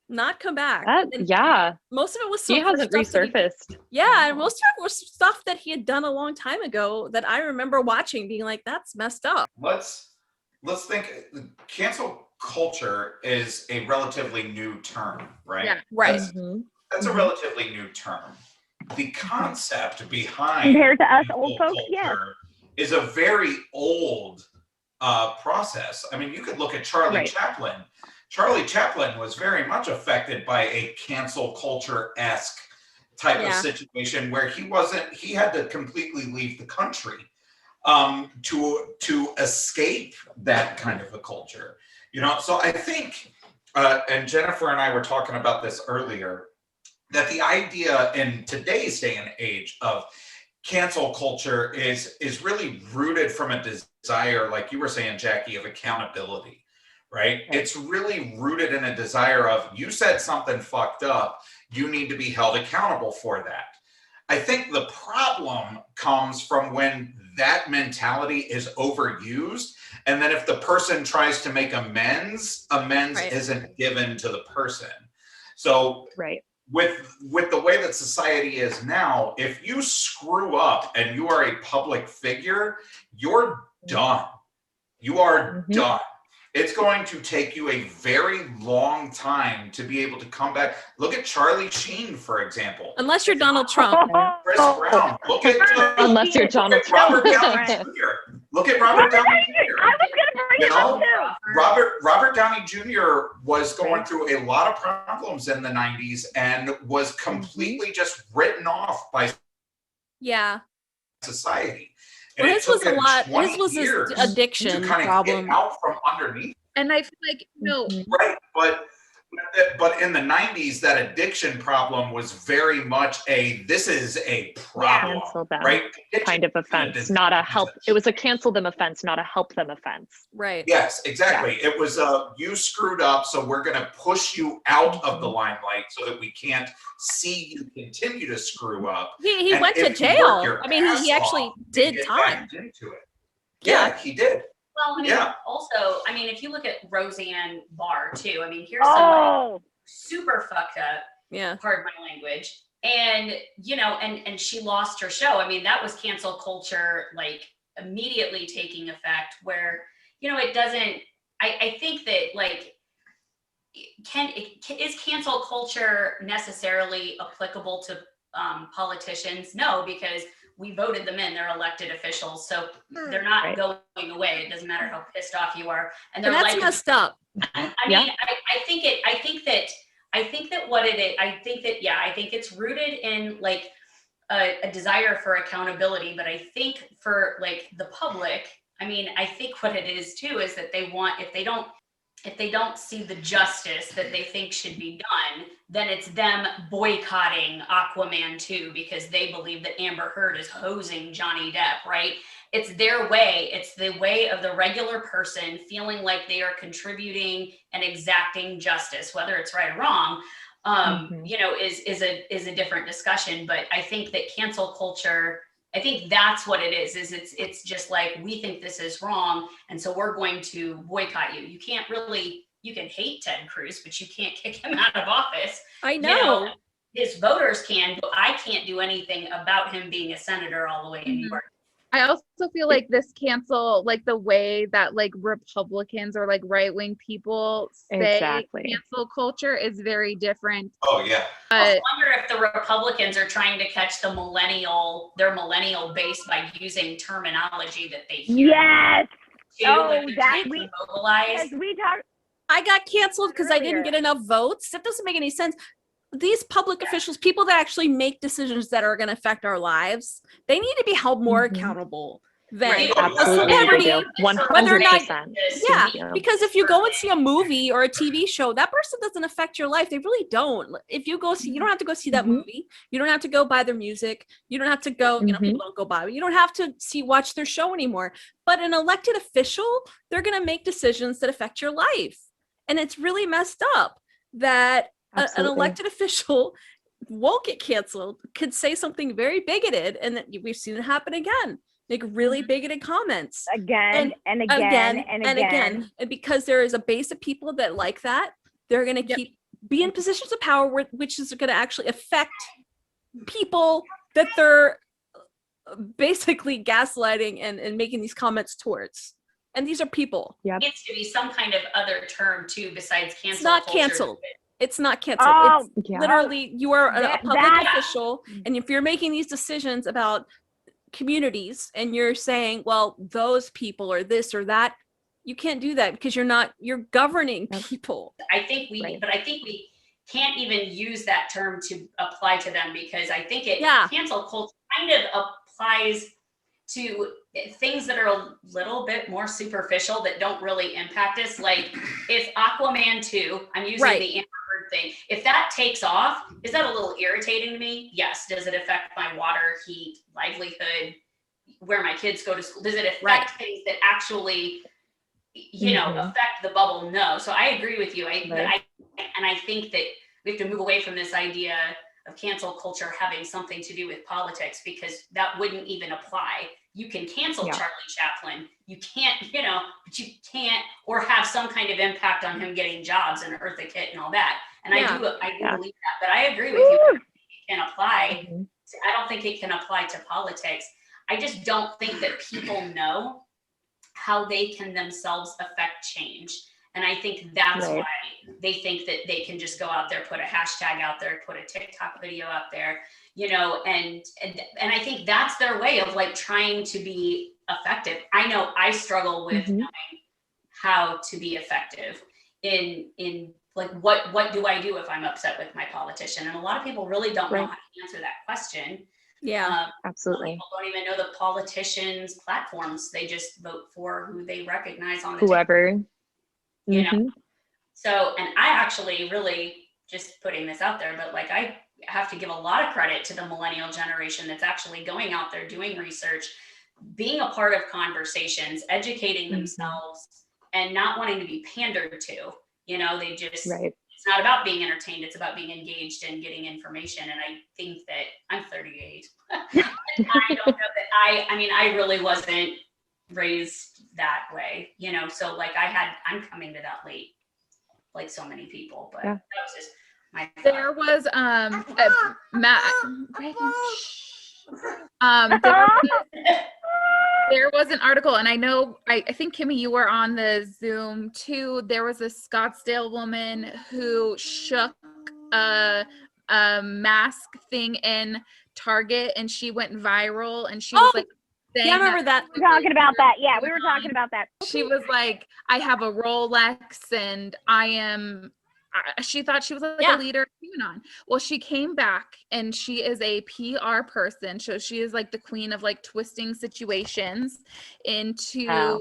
not come back. Yeah. Most of it was he hasn't resurfaced. And most of it was stuff that he had done a long time ago that I remember watching, being like, "That's messed up." Let's think. Cancel culture is a relatively new term, right? Yeah, right. That's a relatively new term. The concept behind compared to us old folks, is a very old process. I mean, you could look at Charlie Chaplin. Charlie Chaplin was very much affected by a cancel culture-esque type of situation where he had to completely leave the country to escape that kind of a culture. You know, so I think, and Jennifer and I were talking about this earlier, that the idea in today's day and age of cancel culture is really rooted from a desire, like you were saying, Jackie, of accountability. Right? It's really rooted in a desire of, you said something fucked up, you need to be held accountable for that. I think the problem comes from when that mentality is overused, and then if the person tries to make amends isn't given to the person. So with the way that society is now, if you screw up and you are a public figure, you're done. You are done. It's going to take you a very long time to be able to come back. Look at Charlie Sheen, for example. Unless you're Donald Trump. Chris Brown. Look at unless you're Donald Trump. Robert Downey Jr. Look at Robert Downey Jr. I was going to bring it up too. Robert Downey Jr. was going through a lot of problems in the 90s and was completely just written off by society. And his was a lot. His was his addiction to kind of problem. Get out from underneath. And I feel like right, but in the 90s, that addiction problem was very much this is a problem, right? Kind of offense, not a help. It was a cancel them offense, not a help them offense. Right. Yes, exactly. Yeah. It was you screwed up, so we're going to push you out of the limelight so that we can't see you continue to screw up. He went to jail. I mean, he actually did time. Into it. Yeah, he did. Well, I mean, also, I mean, if you look at Roseanne Barr too, I mean, here's somebody super fucked up. Yeah. Pardon my language. And, you know, and she lost her show. I mean, that was cancel culture, like immediately taking effect where, you know, it doesn't, I think that like, is cancel culture necessarily applicable to politicians? No, because we voted them in, they're elected officials. So they're not going away. It doesn't matter how pissed off you are. And they're that's messed up. I mean, I think that what it is, I think it's rooted in like a desire for accountability, but I think for like the public, I mean, I think what it is too is that they want, if they don't see the justice that they think should be done, then it's them boycotting Aquaman 2 because they believe that Amber Heard is hosing Johnny Depp, right? It's their way. It's the way of the regular person feeling like they are contributing and exacting justice, whether it's right or wrong, you know, is a different discussion. But I think that cancel culture, I think that's what it is it's just like, we think this is wrong, and so we're going to boycott you. You can't really, you can hate Ted Cruz, but you can't kick him out of office. I know. You know, his voters can, but I can't do anything about him being a senator all the way in New York. I also feel like this cancel, like the way that like Republicans or like right-wing people say cancel culture is very different. Oh yeah. I wonder if the Republicans are trying to catch their millennial base by using terminology that they hear. Yes. That we mobilize. We talked. I got canceled because I didn't get enough votes. That doesn't make any sense. These public officials, people that actually make decisions that are going to affect our lives, they need to be held more accountable than a celebrity. 100%. Yeah, because if you go and see a movie or a TV show, that person doesn't affect your life. They really don't. If you go see, you don't have to go see that movie. You don't have to go buy their music. You don't have to go, you know, people don't go buy, you don't have to watch their show anymore. But an elected official, they're going to make decisions that affect your life. And it's really messed up that an elected official won't get canceled, could say something very bigoted, and that we've seen it happen again. Make really bigoted comments again and again. And because there is a base of people that like that, they're going to be in positions of power, which is going to actually affect people that they're basically gaslighting and making these comments towards. And these are people. It needs to be some kind of other term too besides cancel. It's not culture. Canceled. It's not canceled. It's literally, you are a public official, and if you're making these decisions about communities and you're saying, well, those people or this or that, you can't do that because you're governing people. I think we can't even use that term to apply to them, because I think cancel culture kind of applies to things that are a little bit more superficial that don't really impact us. Like if Aquaman 2, I'm using the Amber Heard thing, if that takes off, is that a little irritating to me? Yes. Does it affect my water, heat, livelihood, where my kids go to school? Does it affect things that actually, you know, affect the bubble? No. So I agree with you. I think that we have to move away from this idea of cancel culture having something to do with politics, because that wouldn't even apply. You can cancel Charlie Chaplin. You can't, you know, but you can't, or have some kind of impact on him getting jobs and Eartha Kitt and all that. And I do believe that, but I agree with you. It can apply. I don't think it can apply to politics. I just don't think that people know how they can themselves affect change. And I think that's why they think that they can just go out there, put a hashtag out there, put a TikTok video out there, you know, and I think that's their way of like trying to be effective. I know I struggle with knowing how to be effective in like, what do I do if I'm upset with my politician? And a lot of people really don't know how to answer that question. Yeah, absolutely. People don't even know the politicians' platforms. They just vote for who they recognize on the whoever. You know, so, and I actually really, just putting this out there, but like I have to give a lot of credit to the millennial generation that's actually going out there doing research, being a part of conversations, educating themselves, and not wanting to be pandered to. You know, they just, it's not about being entertained, it's about being engaged and getting information. And I think that I'm 38. And I don't know that I mean, I really wasn't raised that way, you know, so like I'm coming to that late, like so many people, but that was just my There was Matt there was an article, and I know I think Kimmy, you were on the Zoom too. There was a Scottsdale woman who shook a mask thing in Target, and she went viral, and she was like saying, yeah, I remember that. We were talking about that. Yeah, we were talking about that. She was like, I have a Rolex and she thought she was like a leader of QAnon. Well, she came back and she is a PR person. So she is like the queen of like twisting situations into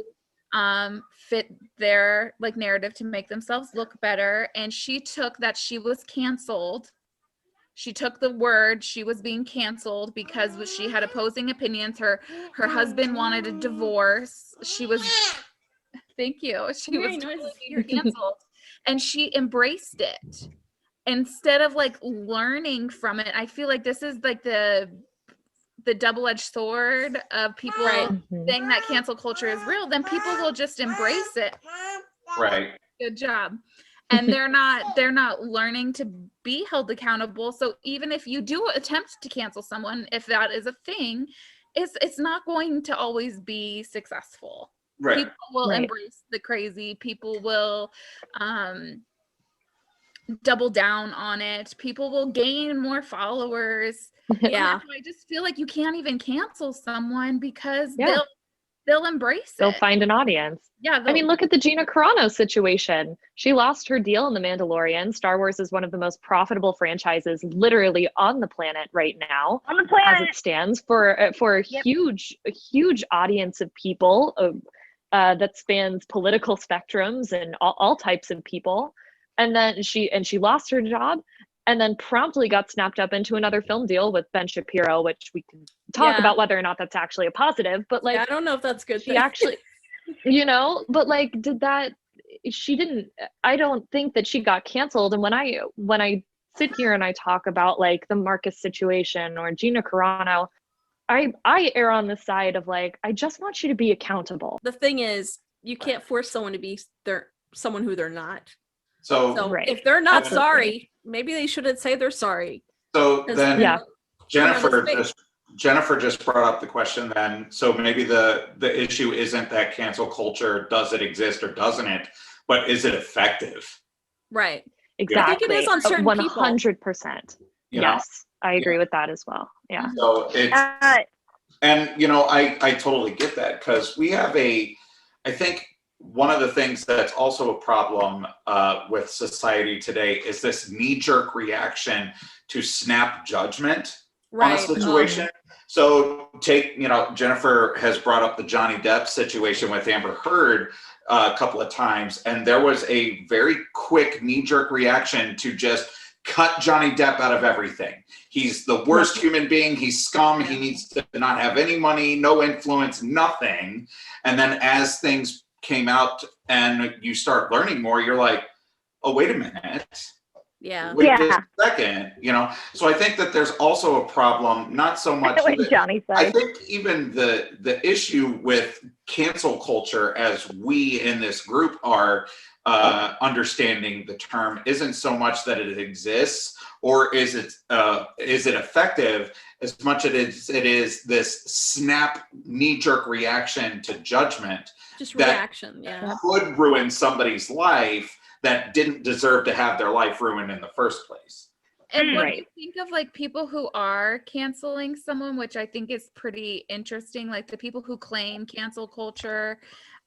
fit their like narrative to make themselves look better. And she took that she was canceled. She took the word she was being canceled because she had opposing opinions. Her husband wanted a divorce. She was thank you. She was totally being canceled. And she embraced it instead of like learning from it. I feel like this is like the double-edged sword of people saying that cancel culture is real. Then people will just embrace it. Right. Good job. And they're not learning to be held accountable. So even if you do attempt to cancel someone, if that is a thing, it's not going to always be successful. Right. People will embrace the crazy. People will double down on it. People will gain more followers. Yeah. I just feel like you can't even cancel someone because they'll embrace it. They'll find an audience. Yeah. I mean, look at the Gina Carano situation. She lost her deal in The Mandalorian. Star Wars is one of the most profitable franchises literally on the planet right now. On the planet. As it stands for a huge audience of people that spans political spectrums and all types of people. And then she lost her job and then promptly got snapped up into another film deal with Ben Shapiro, which we can talk about whether or not that's actually a positive, but like, I don't know if that's good. She actually, but like, I don't think that she got canceled. And when I sit here and I talk about like the Marcus situation or Gina Carano, I err on the side of like, I just want you to be accountable. The thing is, you can't force someone to be someone who they're not. So if they're not sorry, maybe they shouldn't say they're sorry. So then Jennifer just brought up the question then. So maybe the issue isn't that cancel culture, does it exist or doesn't it, but is it effective? Right. Exactly. I think it is on certain 100%. Yes, I agree with that as well. Yeah. So it's, and I totally get that because we have I think one of the things that's also a problem with society today is this knee-jerk reaction to snap judgment on a situation. So take, Jennifer has brought up the Johnny Depp situation with Amber Heard a couple of times, and there was a very quick knee-jerk reaction to just cut Johnny Depp out of everything. He's the worst human being. He's scum. He needs to not have any money, no influence, nothing. And then as things came out and you start learning more, you're like, oh, wait a minute. Wait a second, So I think that there's also a problem, not so much. Johnny said. I think even the issue with cancel culture, as we in this group are understanding the term, isn't so much that it exists or is it effective, as much as it is this snap knee-jerk reaction to judgment. Just reaction, could ruin somebody's life that didn't deserve to have their life ruined in the first place. And what do you think of like people who are canceling someone, which I think is pretty interesting, like the people who claim cancel culture,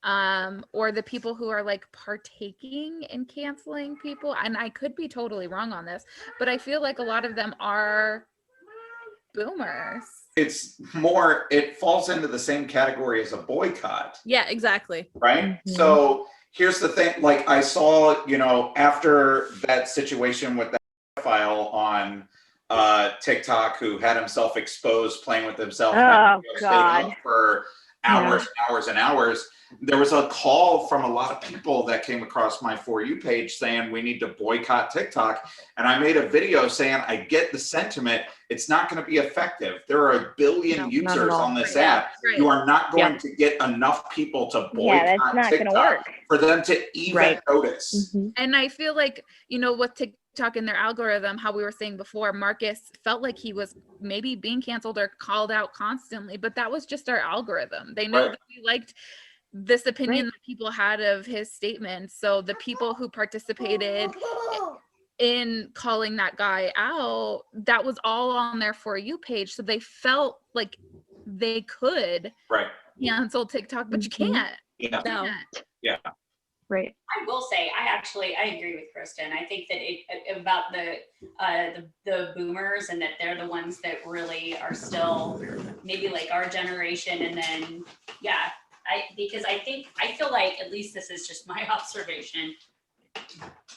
or the people who are like partaking in canceling people? And I could be totally wrong on this, but I feel like a lot of them are boomers. It's more, it falls into the same category as a boycott. Yeah, exactly. Right? Mm-hmm. So here's the thing, like I saw, after that situation with that pedophile on TikTok who had himself exposed playing with himself God. for hours and hours and hours. There was a call from a lot of people that came across my For You page saying we need to boycott TikTok. And I made a video saying, I get the sentiment. It's not going to be effective. There are a billion users on this app. You are not going to get enough people to boycott TikTok for them to even notice. And I feel like, you know, with TikTok and their algorithm, how we were saying before, Marcus felt like he was maybe being canceled or called out constantly, but that was just our algorithm. They knew that we liked this opinion that people had of his statements. So the people who participated in calling that guy out, that was all on their For You page. So they felt like they could cancel TikTok, but you can't. Yeah. Right. I will say, I agree with Kristen. I think that about the boomers, and that they're the ones that really are still maybe like our generation. And then, because I feel like, at least this is just my observation,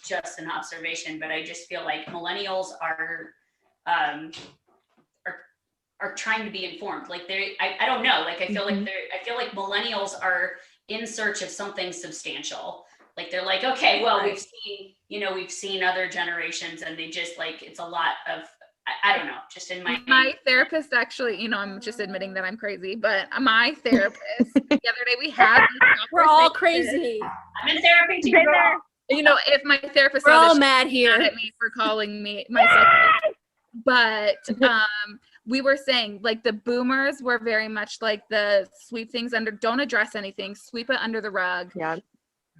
just an observation, but I just feel like millennials are trying to be informed. Like I don't know. Like I feel like millennials are in search of something substantial. Like they're like, okay, well, we've seen other generations, and they just like, it's a lot of, I don't know, just in my therapist actually, you know, I'm just admitting that I'm crazy, but my therapist, the other day we had we're all crazy. I'm in therapy too. You know, if my therapist we're saw all this, mad here at me for calling me myself, but we were saying like the boomers were very much like the sweep things under, don't address anything, sweep it under the rug.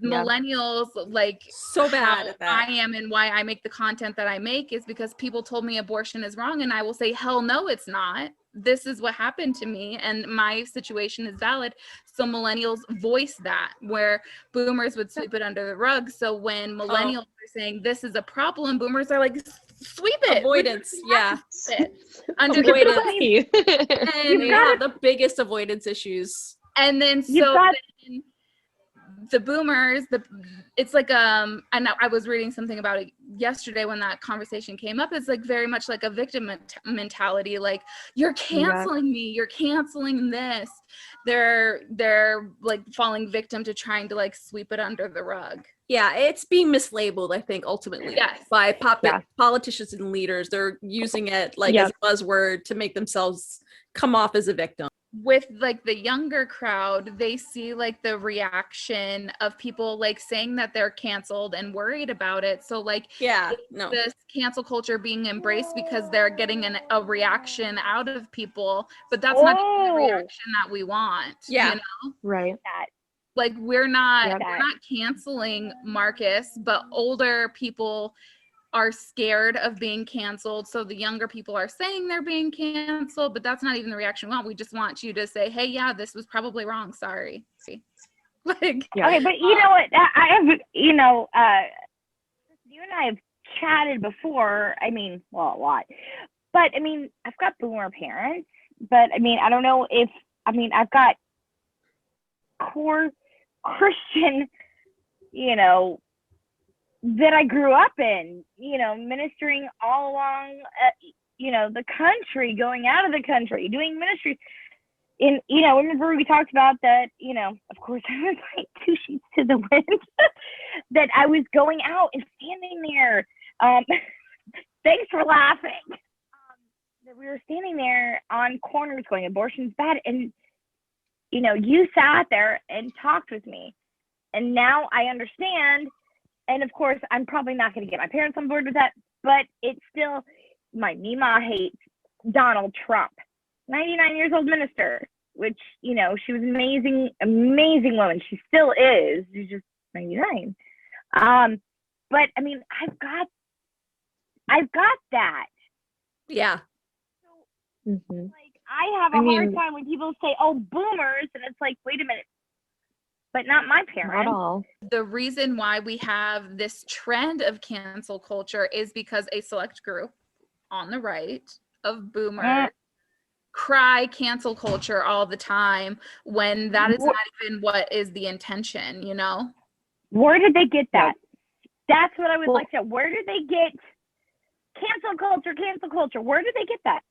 Millennials, like, so bad at that. I am, and why I make the content that I make is because people told me abortion is wrong, and I will say, hell no, it's not. This is what happened to me, and my situation is valid. So millennials voice that, where boomers would sweep it under the rug. So when millennials are saying this is a problem, boomers are like, sweep it. Avoidance, under avoidance. And they have the biggest avoidance issues. And then the boomers, it's like and I was reading something about it yesterday when that conversation came up. It's like very much like a victim mentality, like, you're canceling me, you're canceling this. They're like falling victim to trying to like sweep it under the rug. Yeah, it's being mislabeled, I think, ultimately, by politicians and leaders. They're using it like as a buzzword to make themselves come off as a victim. With like the younger crowd, they see like the reaction of people like saying that they're canceled and worried about it. So like, this cancel culture being embraced because they're getting a reaction out of people, but that's not even the reaction that we want. You know? Right. Like we're not canceling Marcus, but older people are scared of being canceled. So the younger people are saying they're being canceled, but that's not even the reaction we want. We just want you to say, hey, this was probably wrong. Sorry. Like, okay, but you know what? I have, you know, you and I have chatted before. I mean, well, a lot. But I mean, I've got boomer parents, but I mean, I don't know if, I mean, I've got core Christian, you know, that I grew up in, you know, ministering all along, you know, the country, going out of the country, doing ministry. In, you know, remember we talked about that, you know, of course, I was like 2 sheets to the wind, that I was going out and standing there. Thanks for laughing. That we were standing there on corners going, abortion's bad. And, you know, you sat there and talked with me. And now I understand. And of course, I'm probably not going to get my parents on board with that, but it's still, my Mima hates Donald Trump, 99 years old minister, which, you know, she was amazing, amazing woman. She still is. She's just 99. But I mean, I've got that. Yeah. So, like, I have a hard time when people say, oh, boomers, and it's like, wait a minute. But not my parents. Not all. The reason why we have this trend of cancel culture is because a select group on the right of boomers cry cancel culture all the time, when that is not even what is the intention, you know? Where did they get that? That's what I would like to know. Where did they get cancel culture? Where did they get that?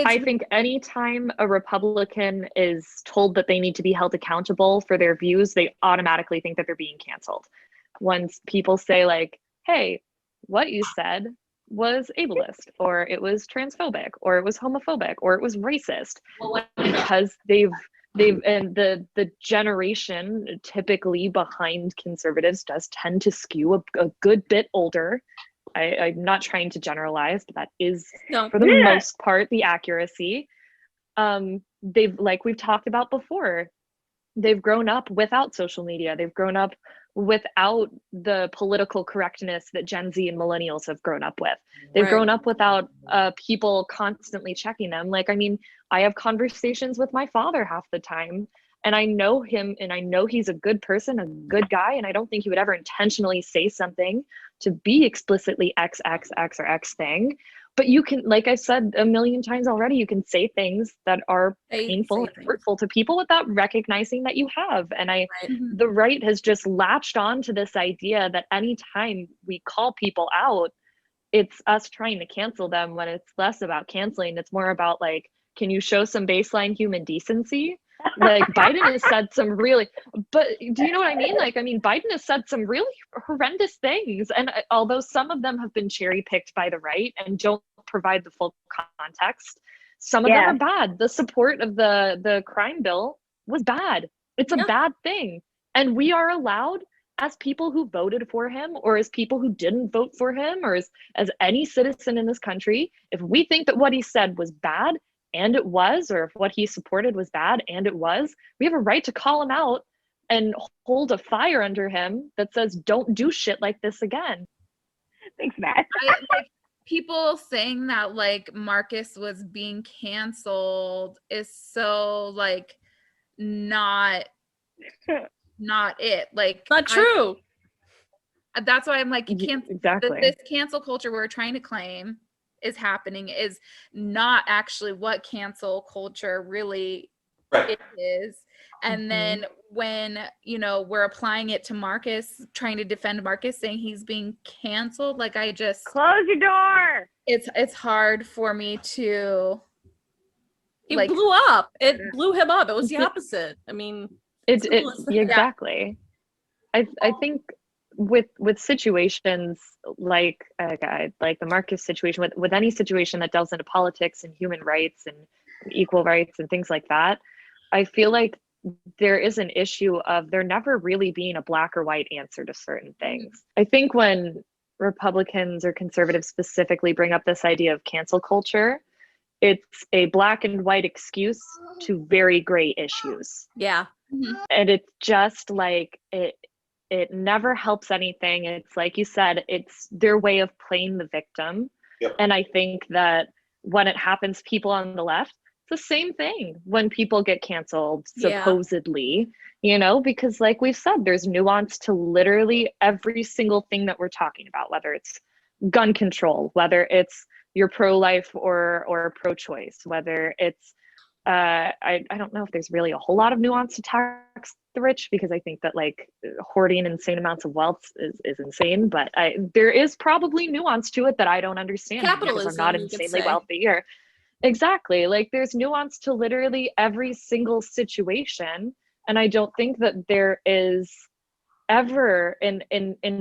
I think anytime a Republican is told that they need to be held accountable for their views, they automatically think that they're being canceled. Once people say like, hey, what you said was ableist, or it was transphobic, or it was homophobic, or it was racist, because they've and the generation typically behind conservatives does tend to skew a good bit older. I'm not trying to generalize, but that is for the most part the accuracy. They've, like we've talked about before, they've grown up without social media. They've grown up without the political correctness that Gen Z and millennials have grown up with. They've grown up without people constantly checking them. Like, I mean, I have conversations with my father half the time, and I know him, and I know he's a good person, a good guy, and I don't think he would ever intentionally say something to be explicitly X or X thing. But you can, like I said a million times already, you can say things that are painful and hurtful to people without recognizing that you have. And the right has just latched on to this idea that anytime we call people out, it's us trying to cancel them, when it's less about canceling. It's more about like, can you show some baseline human decency? Like Biden has said some really, but do you know what I mean? Like, I mean, Biden has said some really horrendous things. And although some of them have been cherry picked by the right and don't provide the full context, some of them are bad. The support of the crime bill was bad. It's a bad thing. And we are allowed, as people who voted for him, or as people who didn't vote for him, or as any citizen in this country, if we think that what he said was bad, and it was, or if what he supported was bad, and it was, we have a right to call him out and hold a fire under him that says, don't do shit like this again. Thanks, Matt. Like, people saying that like Marcus was being canceled is so like not it. Like, not true. That's why I'm like, you can't, exactly. This cancel culture we're trying to claim is happening is not actually what cancel culture really is. And then when, you know, we're applying it to Marcus, trying to defend Marcus, saying he's being canceled, like, I just close your door. It's hard for me to. He blew up. It blew him up. It was the opposite. I mean, exactly. I think with situations like the Marcus situation, with any situation that delves into politics and human rights and equal rights and things like that, I feel like there is an issue of there never really being a black or white answer to certain things. I think when Republicans or conservatives specifically bring up this idea of cancel culture, it's a black and white excuse to very gray issues. Yeah. And it's just like it never helps anything. It's like you said, it's their way of playing the victim. Yep. And I think that when it happens, people on the left, it's the same thing when people get canceled, supposedly, you know, because like we've said, there's nuance to literally every single thing that we're talking about, whether it's gun control, whether it's you're pro-life or pro-choice, whether it's I don't know if there's really a whole lot of nuance to tax the rich, because I think that like hoarding insane amounts of wealth is insane, but there is probably nuance to it that I don't understand. Capitalism, because I'm not insanely wealthy or exactly, like there's nuance to literally every single situation, and I don't think that there is ever in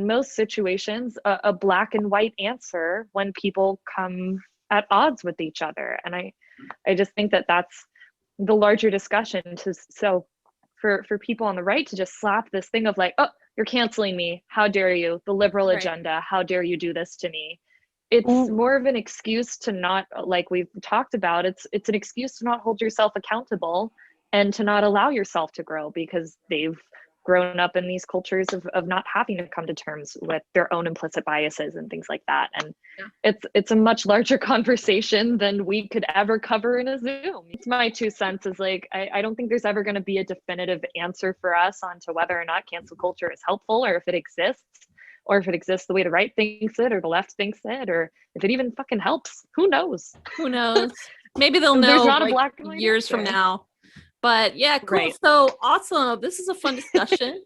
most situations a black and white answer when people come at odds with each other. And I just think that that's the larger discussion so for people on the right to just slap this thing of like, oh, you're canceling me, how dare you, the liberal agenda, how dare you do this to me. It's more of an excuse to not, like we've talked about, it's an excuse to not hold yourself accountable and to not allow yourself to grow, because they've grown up in these cultures of not having to come to terms with their own implicit biases and things like that. And it's a much larger conversation than we could ever cover in a Zoom. It's my 2 cents is like, I don't think there's ever going to be a definitive answer for us onto whether or not cancel culture is helpful, or if it exists, or if it exists the way the right thinks it or the left thinks it, or if it even fucking helps. Who knows? Who knows? Maybe they'll know There's not like, a black and white years from now. But yeah, cool. Right. So awesome. This is a fun discussion.